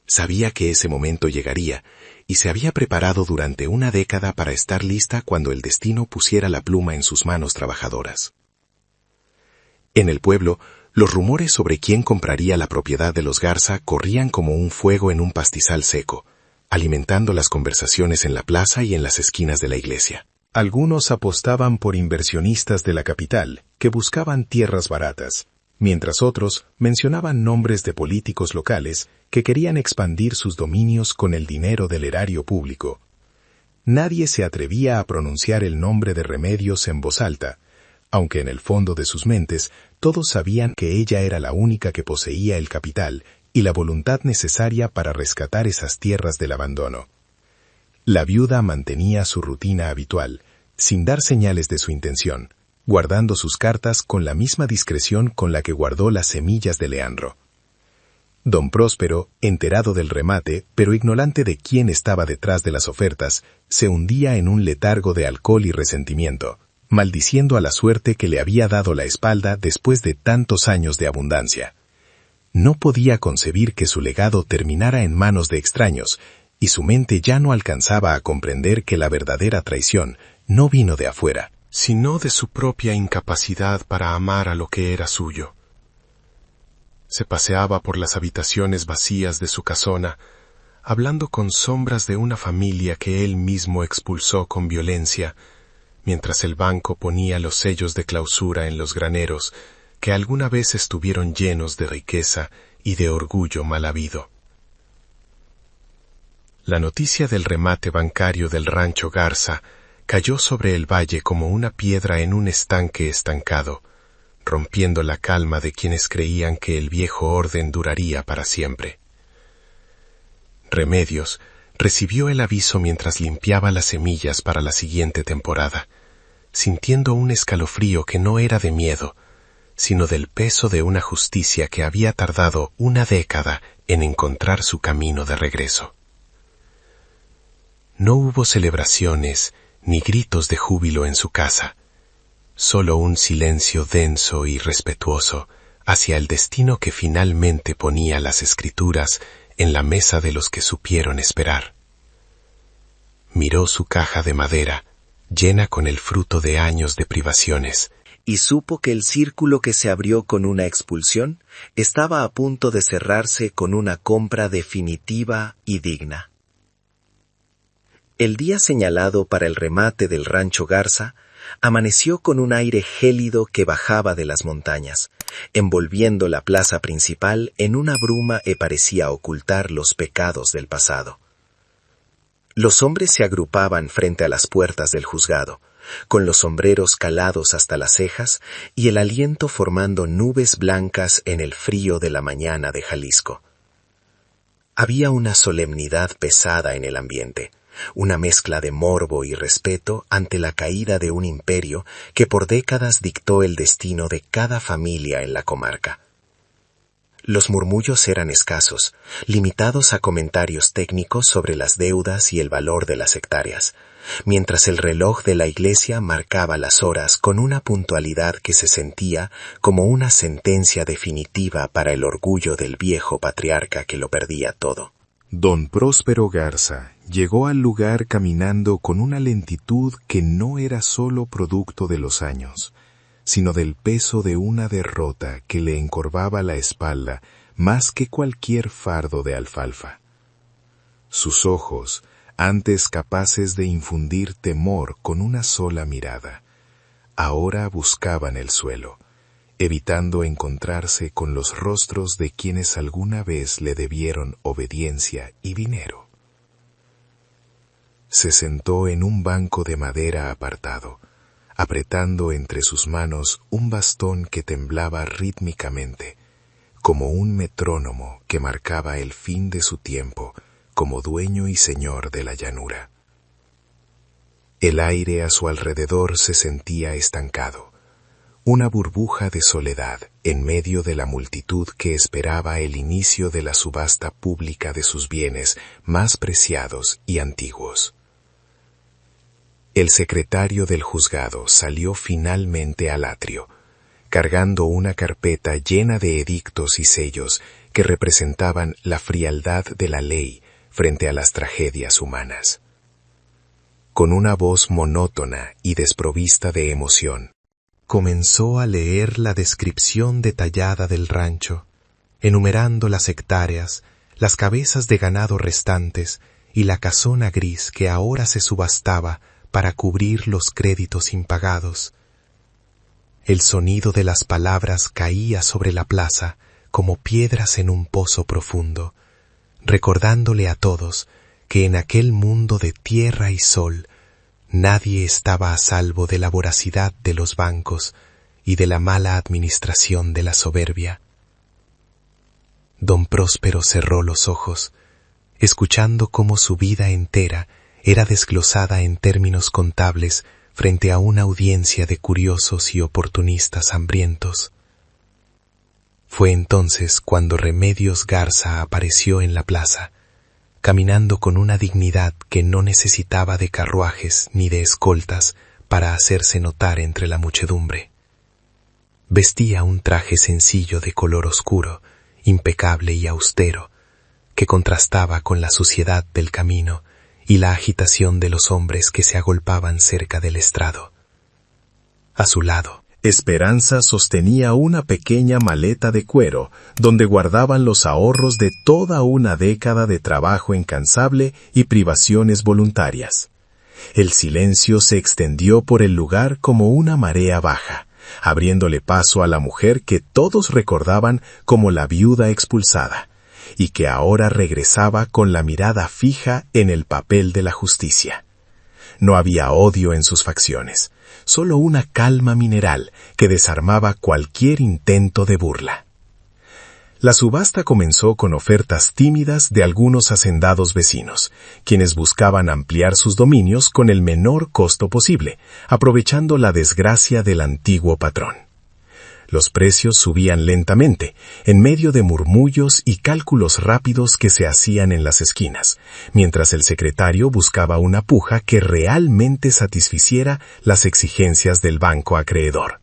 Sabía que ese momento llegaría, y se había preparado durante una década para estar lista cuando el destino pusiera la pluma en sus manos trabajadoras. En el pueblo, los rumores sobre quién compraría la propiedad de los Garza corrían como un fuego en un pastizal seco, alimentando las conversaciones en la plaza y en las esquinas de la iglesia. Algunos apostaban por inversionistas de la capital, que buscaban tierras baratas, mientras otros mencionaban nombres de políticos locales que querían expandir sus dominios con el dinero del erario público. Nadie se atrevía a pronunciar el nombre de Remedios en voz alta, aunque en el fondo de sus mentes todos sabían que ella era la única que poseía el capital y la voluntad necesaria para rescatar esas tierras del abandono. La viuda mantenía su rutina habitual, sin dar señales de su intención, guardando sus cartas con la misma discreción con la que guardó las semillas de Leandro. Don Próspero, enterado del remate, pero ignorante de quién estaba detrás de las ofertas, se hundía en un letargo de alcohol y resentimiento, maldiciendo a la suerte que le había dado la espalda después de tantos años de abundancia. No podía concebir que su legado terminara en manos de extraños, y su mente ya no alcanzaba a comprender que la verdadera traición no vino de afuera, sino de su propia incapacidad para amar a lo que era suyo. Se paseaba por las habitaciones vacías de su casona, hablando con sombras de una familia que él mismo expulsó con violencia, mientras el banco ponía los sellos de clausura en los graneros que alguna vez estuvieron llenos de riqueza y de orgullo mal habido. La noticia del remate bancario del rancho Garza cayó sobre el valle como una piedra en un estanque estancado, rompiendo la calma de quienes creían que el viejo orden duraría para siempre. Remedios recibió el aviso mientras limpiaba las semillas para la siguiente temporada, sintiendo un escalofrío que no era de miedo, sino del peso de una justicia que había tardado una década en encontrar su camino de regreso. No hubo celebraciones ni gritos de júbilo en su casa, solo un silencio denso y respetuoso hacia el destino que finalmente ponía las escrituras en la mesa de los que supieron esperar. Miró su caja de madera, llena con el fruto de años de privaciones, y supo que el círculo que se abrió con una expulsión estaba a punto de cerrarse con una compra definitiva y digna. El día señalado para el remate del rancho Garza amaneció con un aire gélido que bajaba de las montañas, envolviendo la plaza principal en una bruma que parecía ocultar los pecados del pasado. Los hombres se agrupaban frente a las puertas del juzgado, con los sombreros calados hasta las cejas y el aliento formando nubes blancas en el frío de la mañana de Jalisco. Había una solemnidad pesada en el ambiente, una mezcla de morbo y respeto ante la caída de un imperio que por décadas dictó el destino de cada familia en la comarca. Los murmullos eran escasos, limitados a comentarios técnicos sobre las deudas y el valor de las hectáreas, mientras el reloj de la iglesia marcaba las horas con una puntualidad que se sentía como una sentencia definitiva para el orgullo del viejo patriarca que lo perdía todo. Don Próspero Garza llegó al lugar caminando con una lentitud que no era solo producto de los años, sino del peso de una derrota que le encorvaba la espalda más que cualquier fardo de alfalfa. Sus ojos, antes capaces de infundir temor con una sola mirada, ahora buscaban el suelo, evitando encontrarse con los rostros de quienes alguna vez le debieron obediencia y dinero. Se sentó en un banco de madera apartado, apretando entre sus manos un bastón que temblaba rítmicamente, como un metrónomo que marcaba el fin de su tiempo como dueño y señor de la llanura. El aire a su alrededor se sentía estancado, una burbuja de soledad en medio de la multitud que esperaba el inicio de la subasta pública de sus bienes más preciados y antiguos. El secretario del juzgado salió finalmente al atrio, cargando una carpeta llena de edictos y sellos que representaban la frialdad de la ley frente a las tragedias humanas. Con una voz monótona y desprovista de emoción, comenzó a leer la descripción detallada del rancho, enumerando las hectáreas, las cabezas de ganado restantes y la casona gris que ahora se subastaba para cubrir los créditos impagados. El sonido de las palabras caía sobre la plaza como piedras en un pozo profundo, recordándole a todos que en aquel mundo de tierra y sol nadie estaba a salvo de la voracidad de los bancos y de la mala administración de la soberbia. Don Próspero cerró los ojos, escuchando cómo su vida entera era desglosada en términos contables frente a una audiencia de curiosos y oportunistas hambrientos. Fue entonces cuando Remedios Garza apareció en la plaza, caminando con una dignidad que no necesitaba de carruajes ni de escoltas para hacerse notar entre la muchedumbre. Vestía un traje sencillo de color oscuro, impecable y austero, que contrastaba con la suciedad del camino y la agitación de los hombres que se agolpaban cerca del estrado. A su lado, Esperanza sostenía una pequeña maleta de cuero donde guardaban los ahorros de toda una década de trabajo incansable y privaciones voluntarias. El silencio se extendió por el lugar como una marea baja, abriéndole paso a la mujer que todos recordaban como la viuda expulsada, y que ahora regresaba con la mirada fija en el papel de la justicia. No había odio en sus facciones, solo una calma mineral que desarmaba cualquier intento de burla. La subasta comenzó con ofertas tímidas de algunos hacendados vecinos, quienes buscaban ampliar sus dominios con el menor costo posible, aprovechando la desgracia del antiguo patrón. Los precios subían lentamente, en medio de murmullos y cálculos rápidos que se hacían en las esquinas, mientras el secretario buscaba una puja que realmente satisficiera las exigencias del banco acreedor.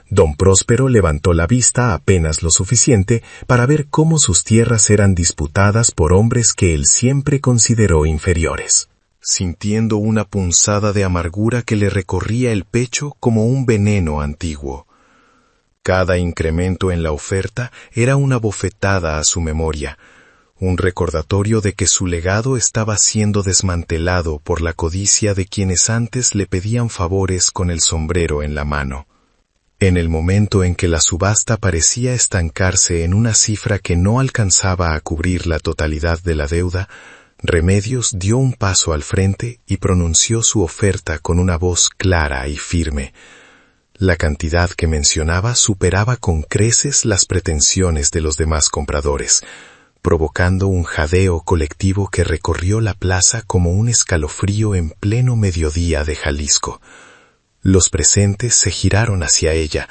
Don Próspero levantó la vista apenas lo suficiente para ver cómo sus tierras eran disputadas por hombres que él siempre consideró inferiores. Sintiendo una punzada de amargura que le recorría el pecho como un veneno antiguo. Cada incremento en la oferta era una bofetada a su memoria, un recordatorio de que su legado estaba siendo desmantelado por la codicia de quienes antes le pedían favores con el sombrero en la mano. En el momento en que la subasta parecía estancarse en una cifra que no alcanzaba a cubrir la totalidad de la deuda, Remedios dio un paso al frente y pronunció su oferta con una voz clara y firme. La cantidad que mencionaba superaba con creces las pretensiones de los demás compradores, provocando un jadeo colectivo que recorrió la plaza como un escalofrío en pleno mediodía de Jalisco. Los presentes se giraron hacia ella,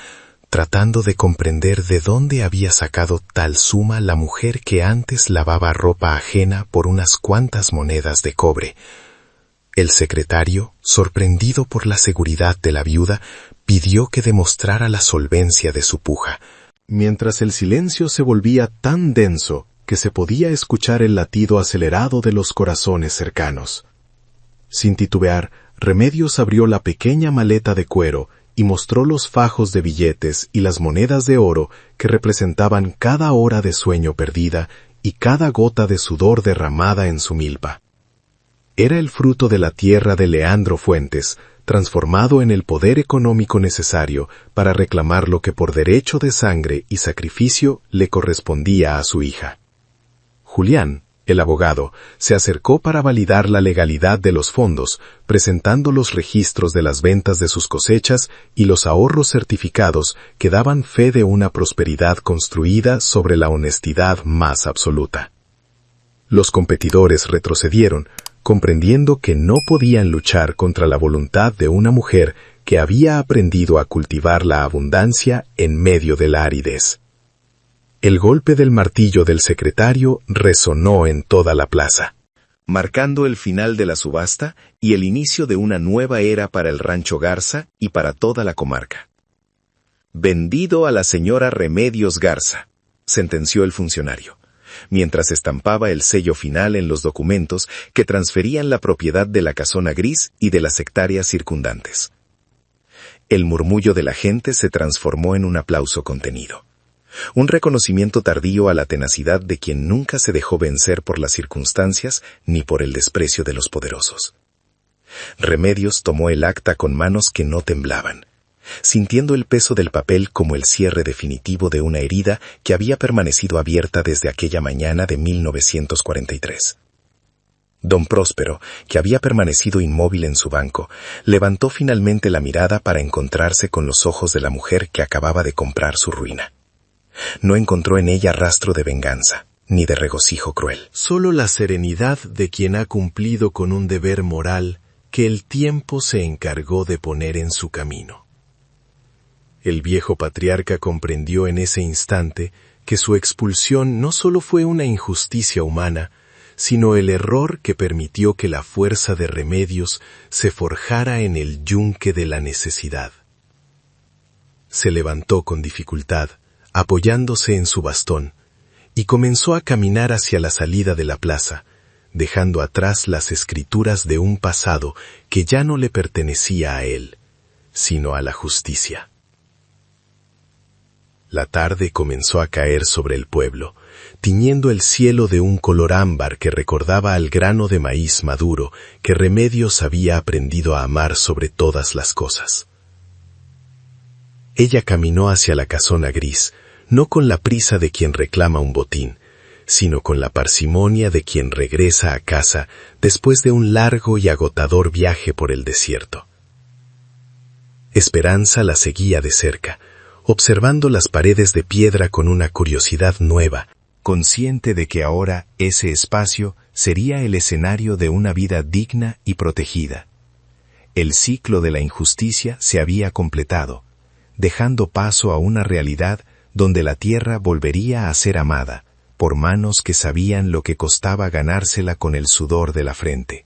tratando de comprender de dónde había sacado tal suma la mujer que antes lavaba ropa ajena por unas cuantas monedas de cobre. El secretario, sorprendido por la seguridad de la viuda, pidió que demostrara la solvencia de su puja, mientras el silencio se volvía tan denso que se podía escuchar el latido acelerado de los corazones cercanos. Sin titubear, Remedios abrió la pequeña maleta de cuero y mostró los fajos de billetes y las monedas de oro que representaban cada hora de sueño perdida y cada gota de sudor derramada en su milpa. Era el fruto de la tierra de Leandro Fuentes, transformado en el poder económico necesario para reclamar lo que por derecho de sangre y sacrificio le correspondía a su hija. Julián, el abogado, se acercó para validar la legalidad de los fondos, presentando los registros de las ventas de sus cosechas y los ahorros certificados que daban fe de una prosperidad construida sobre la honestidad más absoluta. Los competidores retrocedieron, comprendiendo que no podían luchar contra la voluntad de una mujer que había aprendido a cultivar la abundancia en medio de la aridez. El golpe del martillo del secretario resonó en toda la plaza, marcando el final de la subasta y el inicio de una nueva era para el Rancho Garza y para toda la comarca. «Vendido a la señora Remedios Garza», sentenció el funcionario, mientras estampaba el sello final en los documentos que transferían la propiedad de la casona gris y de las hectáreas circundantes. El murmullo de la gente se transformó en un aplauso contenido. Un reconocimiento tardío a la tenacidad de quien nunca se dejó vencer por las circunstancias ni por el desprecio de los poderosos. Remedios tomó el acta con manos que no temblaban, sintiendo el peso del papel como el cierre definitivo de una herida que había permanecido abierta desde aquella mañana de 1943. Don Próspero, que había permanecido inmóvil en su banco, levantó finalmente la mirada para encontrarse con los ojos de la mujer que acababa de comprar su ruina. No encontró en ella rastro de venganza, ni de regocijo cruel. Solo la serenidad de quien ha cumplido con un deber moral que el tiempo se encargó de poner en su camino. El viejo patriarca comprendió en ese instante que su expulsión no solo fue una injusticia humana, sino el error que permitió que la fuerza de Remedios se forjara en el yunque de la necesidad. Se levantó con dificultad, apoyándose en su bastón, y comenzó a caminar hacia la salida de la plaza, dejando atrás las escrituras de un pasado que ya no le pertenecía a él, sino a la justicia. La tarde comenzó a caer sobre el pueblo, tiñendo el cielo de un color ámbar que recordaba al grano de maíz maduro que Remedios había aprendido a amar sobre todas las cosas. Ella caminó hacia la casona gris, no con la prisa de quien reclama un botín, sino con la parsimonia de quien regresa a casa después de un largo y agotador viaje por el desierto. Esperanza la seguía de cerca, observando las paredes de piedra con una curiosidad nueva, consciente de que ahora ese espacio sería el escenario de una vida digna y protegida. El ciclo de la injusticia se había completado, dejando paso a una realidad donde la tierra volvería a ser amada, por manos que sabían lo que costaba ganársela con el sudor de la frente.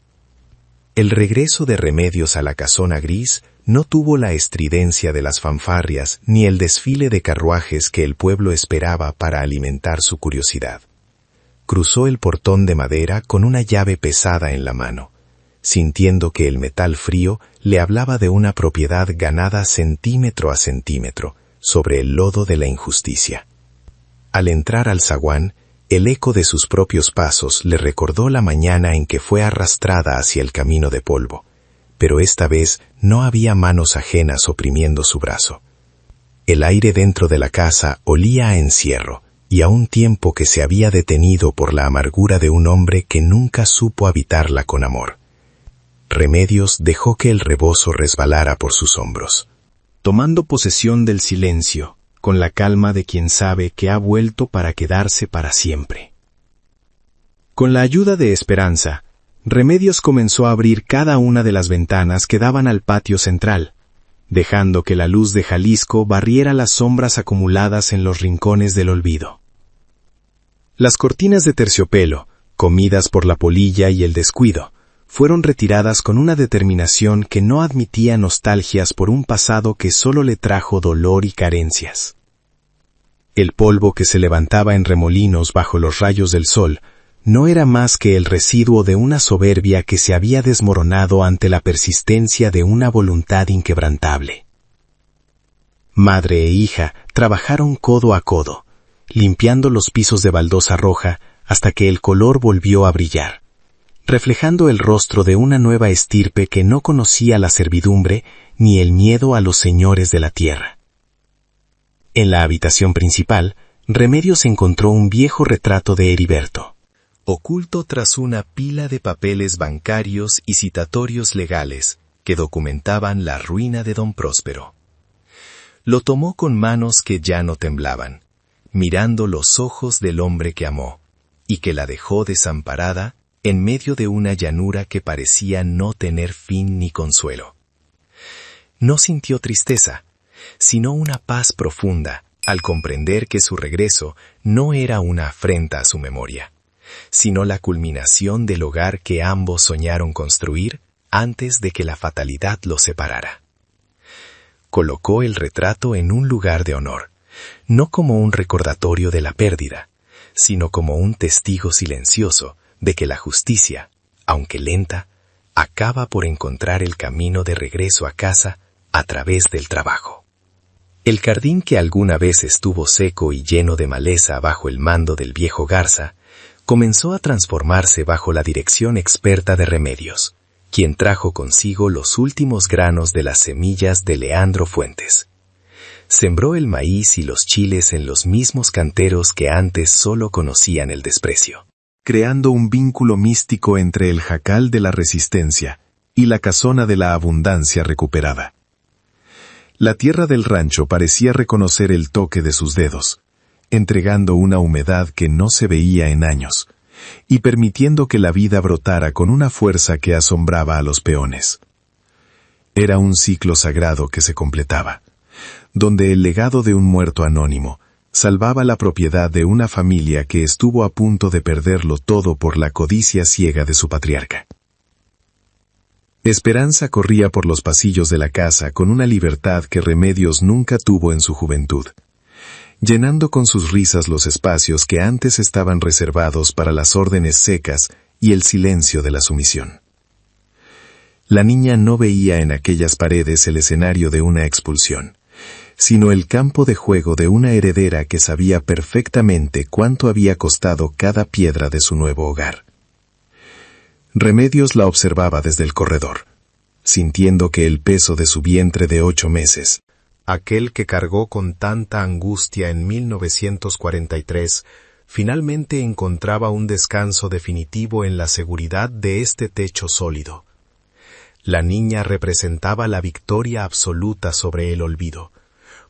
El regreso de Remedios a la casona gris no tuvo la estridencia de las fanfarrias ni el desfile de carruajes que el pueblo esperaba para alimentar su curiosidad. Cruzó el portón de madera con una llave pesada en la mano, sintiendo que el metal frío le hablaba de una propiedad ganada centímetro a centímetro sobre el lodo de la injusticia. Al entrar al zaguán, el eco de sus propios pasos le recordó la mañana en que fue arrastrada hacia el camino de polvo, pero esta vez no había manos ajenas oprimiendo su brazo. El aire dentro de la casa olía a encierro, y a un tiempo que se había detenido por la amargura de un hombre que nunca supo habitarla con amor. Remedios dejó que el rebozo resbalara por sus hombros. Tomando posesión del silencio, con la calma de quien sabe que ha vuelto para quedarse para siempre. Con la ayuda de Esperanza, Remedios comenzó a abrir cada una de las ventanas que daban al patio central, dejando que la luz de Jalisco barriera las sombras acumuladas en los rincones del olvido. Las cortinas de terciopelo, comidas por la polilla y el descuido, fueron retiradas con una determinación que no admitía nostalgias por un pasado que solo le trajo dolor y carencias. El polvo que se levantaba en remolinos bajo los rayos del sol no era más que el residuo de una soberbia que se había desmoronado ante la persistencia de una voluntad inquebrantable. Madre e hija trabajaron codo a codo, limpiando los pisos de baldosa roja hasta que el color volvió a brillar, reflejando el rostro de una nueva estirpe que no conocía la servidumbre ni el miedo a los señores de la tierra. En la habitación principal, Remedios encontró un viejo retrato de Heriberto, oculto tras una pila de papeles bancarios y citatorios legales que documentaban la ruina de don Próspero. Lo tomó con manos que ya no temblaban, mirando los ojos del hombre que amó, y que la dejó desamparada en medio de una llanura que parecía no tener fin ni consuelo. No sintió tristeza, sino una paz profunda al comprender que su regreso no era una afrenta a su memoria, sino la culminación del hogar que ambos soñaron construir antes de que la fatalidad los separara. Colocó el retrato en un lugar de honor, no como un recordatorio de la pérdida, sino como un testigo silencioso de que la justicia, aunque lenta, acaba por encontrar el camino de regreso a casa a través del trabajo. El jardín que alguna vez estuvo seco y lleno de maleza bajo el mando del viejo Garza, comenzó a transformarse bajo la dirección experta de Remedios, quien trajo consigo los últimos granos de las semillas de Leandro Fuentes. Sembró el maíz y los chiles en los mismos canteros que antes solo conocían el desprecio, creando un vínculo místico entre el jacal de la resistencia y la casona de la abundancia recuperada. La tierra del rancho parecía reconocer el toque de sus dedos, entregando una humedad que no se veía en años, y permitiendo que la vida brotara con una fuerza que asombraba a los peones. Era un ciclo sagrado que se completaba, donde el legado de un muerto anónimo salvaba la propiedad de una familia que estuvo a punto de perderlo todo por la codicia ciega de su patriarca. Esperanza corría por los pasillos de la casa con una libertad que Remedios nunca tuvo en su juventud, llenando con sus risas los espacios que antes estaban reservados para las órdenes secas y el silencio de la sumisión. La niña no veía en aquellas paredes el escenario de una expulsión, sino el campo de juego de una heredera que sabía perfectamente cuánto había costado cada piedra de su nuevo hogar. Remedios la observaba desde el corredor, sintiendo que el peso de su vientre de 8 meses, aquel que cargó con tanta angustia en 1943, finalmente encontraba un descanso definitivo en la seguridad de este techo sólido. La niña representaba la victoria absoluta sobre el olvido,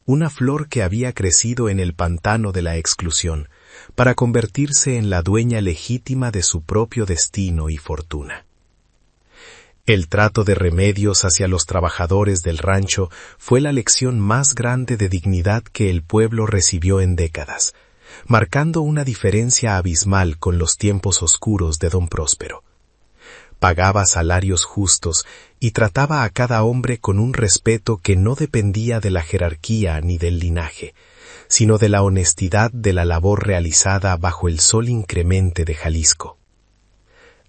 una flor que había crecido en el pantano de la exclusión, para convertirse en la dueña legítima de su propio destino y fortuna. El trato de Remedios hacia los trabajadores del rancho fue la lección más grande de dignidad que el pueblo recibió en décadas, marcando una diferencia abismal con los tiempos oscuros de don Próspero. Pagaba salarios justos y trataba a cada hombre con un respeto que no dependía de la jerarquía ni del linaje, sino de la honestidad de la labor realizada bajo el sol inclemente de Jalisco.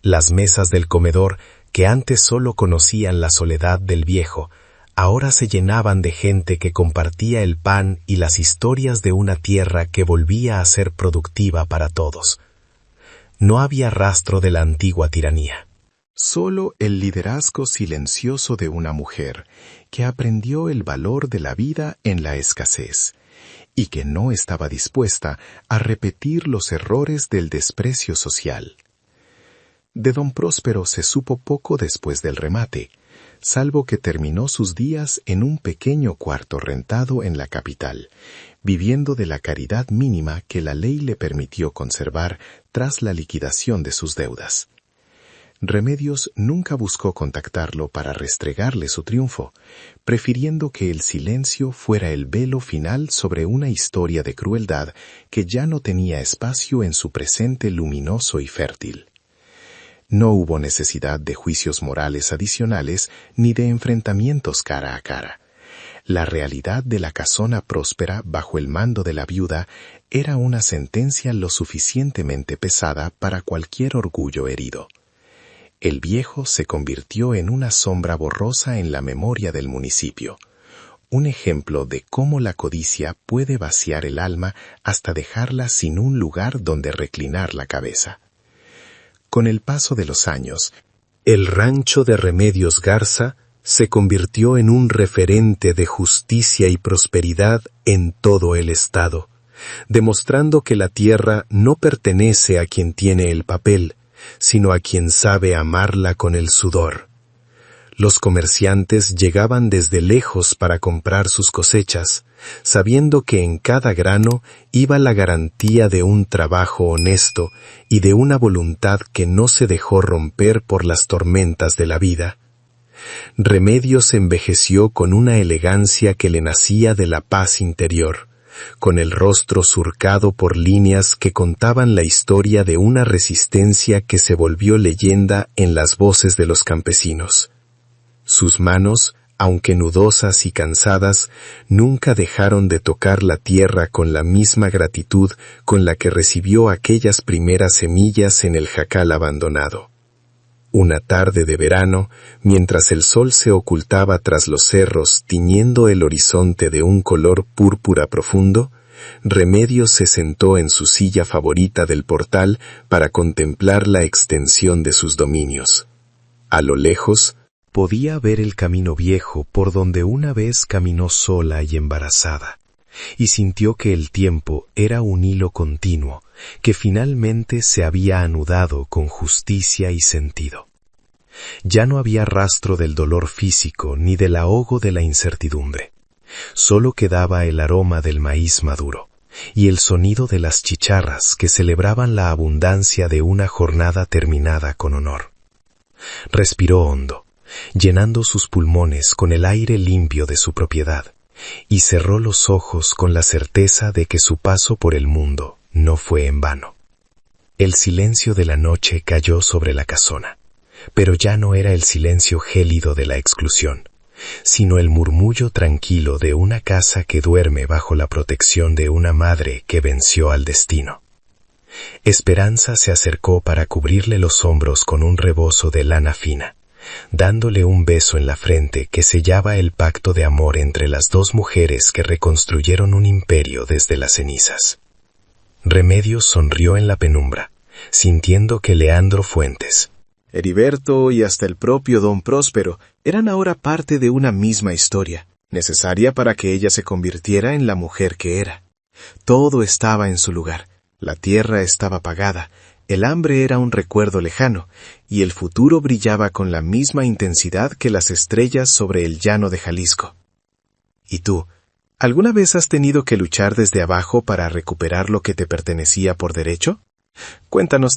Las mesas del comedor, que antes solo conocían la soledad del viejo, ahora se llenaban de gente que compartía el pan y las historias de una tierra que volvía a ser productiva para todos. No había rastro de la antigua tiranía. Solo el liderazgo silencioso de una mujer que aprendió el valor de la vida en la escasez y que no estaba dispuesta a repetir los errores del desprecio social. De don Próspero se supo poco después del remate, salvo que terminó sus días en un pequeño cuarto rentado en la capital, viviendo de la caridad mínima que la ley le permitió conservar tras la liquidación de sus deudas. Remedios nunca buscó contactarlo para restregarle su triunfo, prefiriendo que el silencio fuera el velo final sobre una historia de crueldad que ya no tenía espacio en su presente luminoso y fértil. No hubo necesidad de juicios morales adicionales ni de enfrentamientos cara a cara. La realidad de la casona próspera bajo el mando de la viuda era una sentencia lo suficientemente pesada para cualquier orgullo herido. El viejo se convirtió en una sombra borrosa en la memoria del municipio, un ejemplo de cómo la codicia puede vaciar el alma hasta dejarla sin un lugar donde reclinar la cabeza. Con el paso de los años, el rancho de Remedios Garza se convirtió en un referente de justicia y prosperidad en todo el estado, demostrando que la tierra no pertenece a quien tiene el papel, sino a quien sabe amarla con el sudor. Los comerciantes llegaban desde lejos para comprar sus cosechas, sabiendo que en cada grano iba la garantía de un trabajo honesto y de una voluntad que no se dejó romper por las tormentas de la vida. Remedios envejeció con una elegancia que le nacía de la paz interior, con el rostro surcado por líneas que contaban la historia de una resistencia que se volvió leyenda en las voces de los campesinos. Sus manos, aunque nudosas y cansadas, nunca dejaron de tocar la tierra con la misma gratitud con la que recibió aquellas primeras semillas en el jacal abandonado. Una tarde de verano, mientras el sol se ocultaba tras los cerros tiñendo el horizonte de un color púrpura profundo, Remedios se sentó en su silla favorita del portal para contemplar la extensión de sus dominios. A lo lejos, podía ver el camino viejo por donde una vez caminó sola y embarazada, y sintió que el tiempo era un hilo continuo, que finalmente se había anudado con justicia y sentido. Ya no había rastro del dolor físico ni del ahogo de la incertidumbre. Solo quedaba el aroma del maíz maduro, y el sonido de las chicharras que celebraban la abundancia de una jornada terminada con honor. Respiró hondo, llenando sus pulmones con el aire limpio de su propiedad, y cerró los ojos con la certeza de que su paso por el mundo no fue en vano. El silencio de la noche cayó sobre la casona, pero ya no era el silencio gélido de la exclusión, sino el murmullo tranquilo de una casa que duerme bajo la protección de una madre que venció al destino. Esperanza se acercó para cubrirle los hombros con un rebozo de lana fina, dándole un beso en la frente que sellaba el pacto de amor entre las dos mujeres que reconstruyeron un imperio desde las cenizas. Remedios sonrió en la penumbra, sintiendo que Leandro Fuentes, Heriberto y hasta el propio don Próspero eran ahora parte de una misma historia, necesaria para que ella se convirtiera en la mujer que era. Todo estaba en su lugar, la tierra estaba pagada, el hambre era un recuerdo lejano, y el futuro brillaba con la misma intensidad que las estrellas sobre el llano de Jalisco. ¿Y tú, alguna vez has tenido que luchar desde abajo para recuperar lo que te pertenecía por derecho? Cuéntanos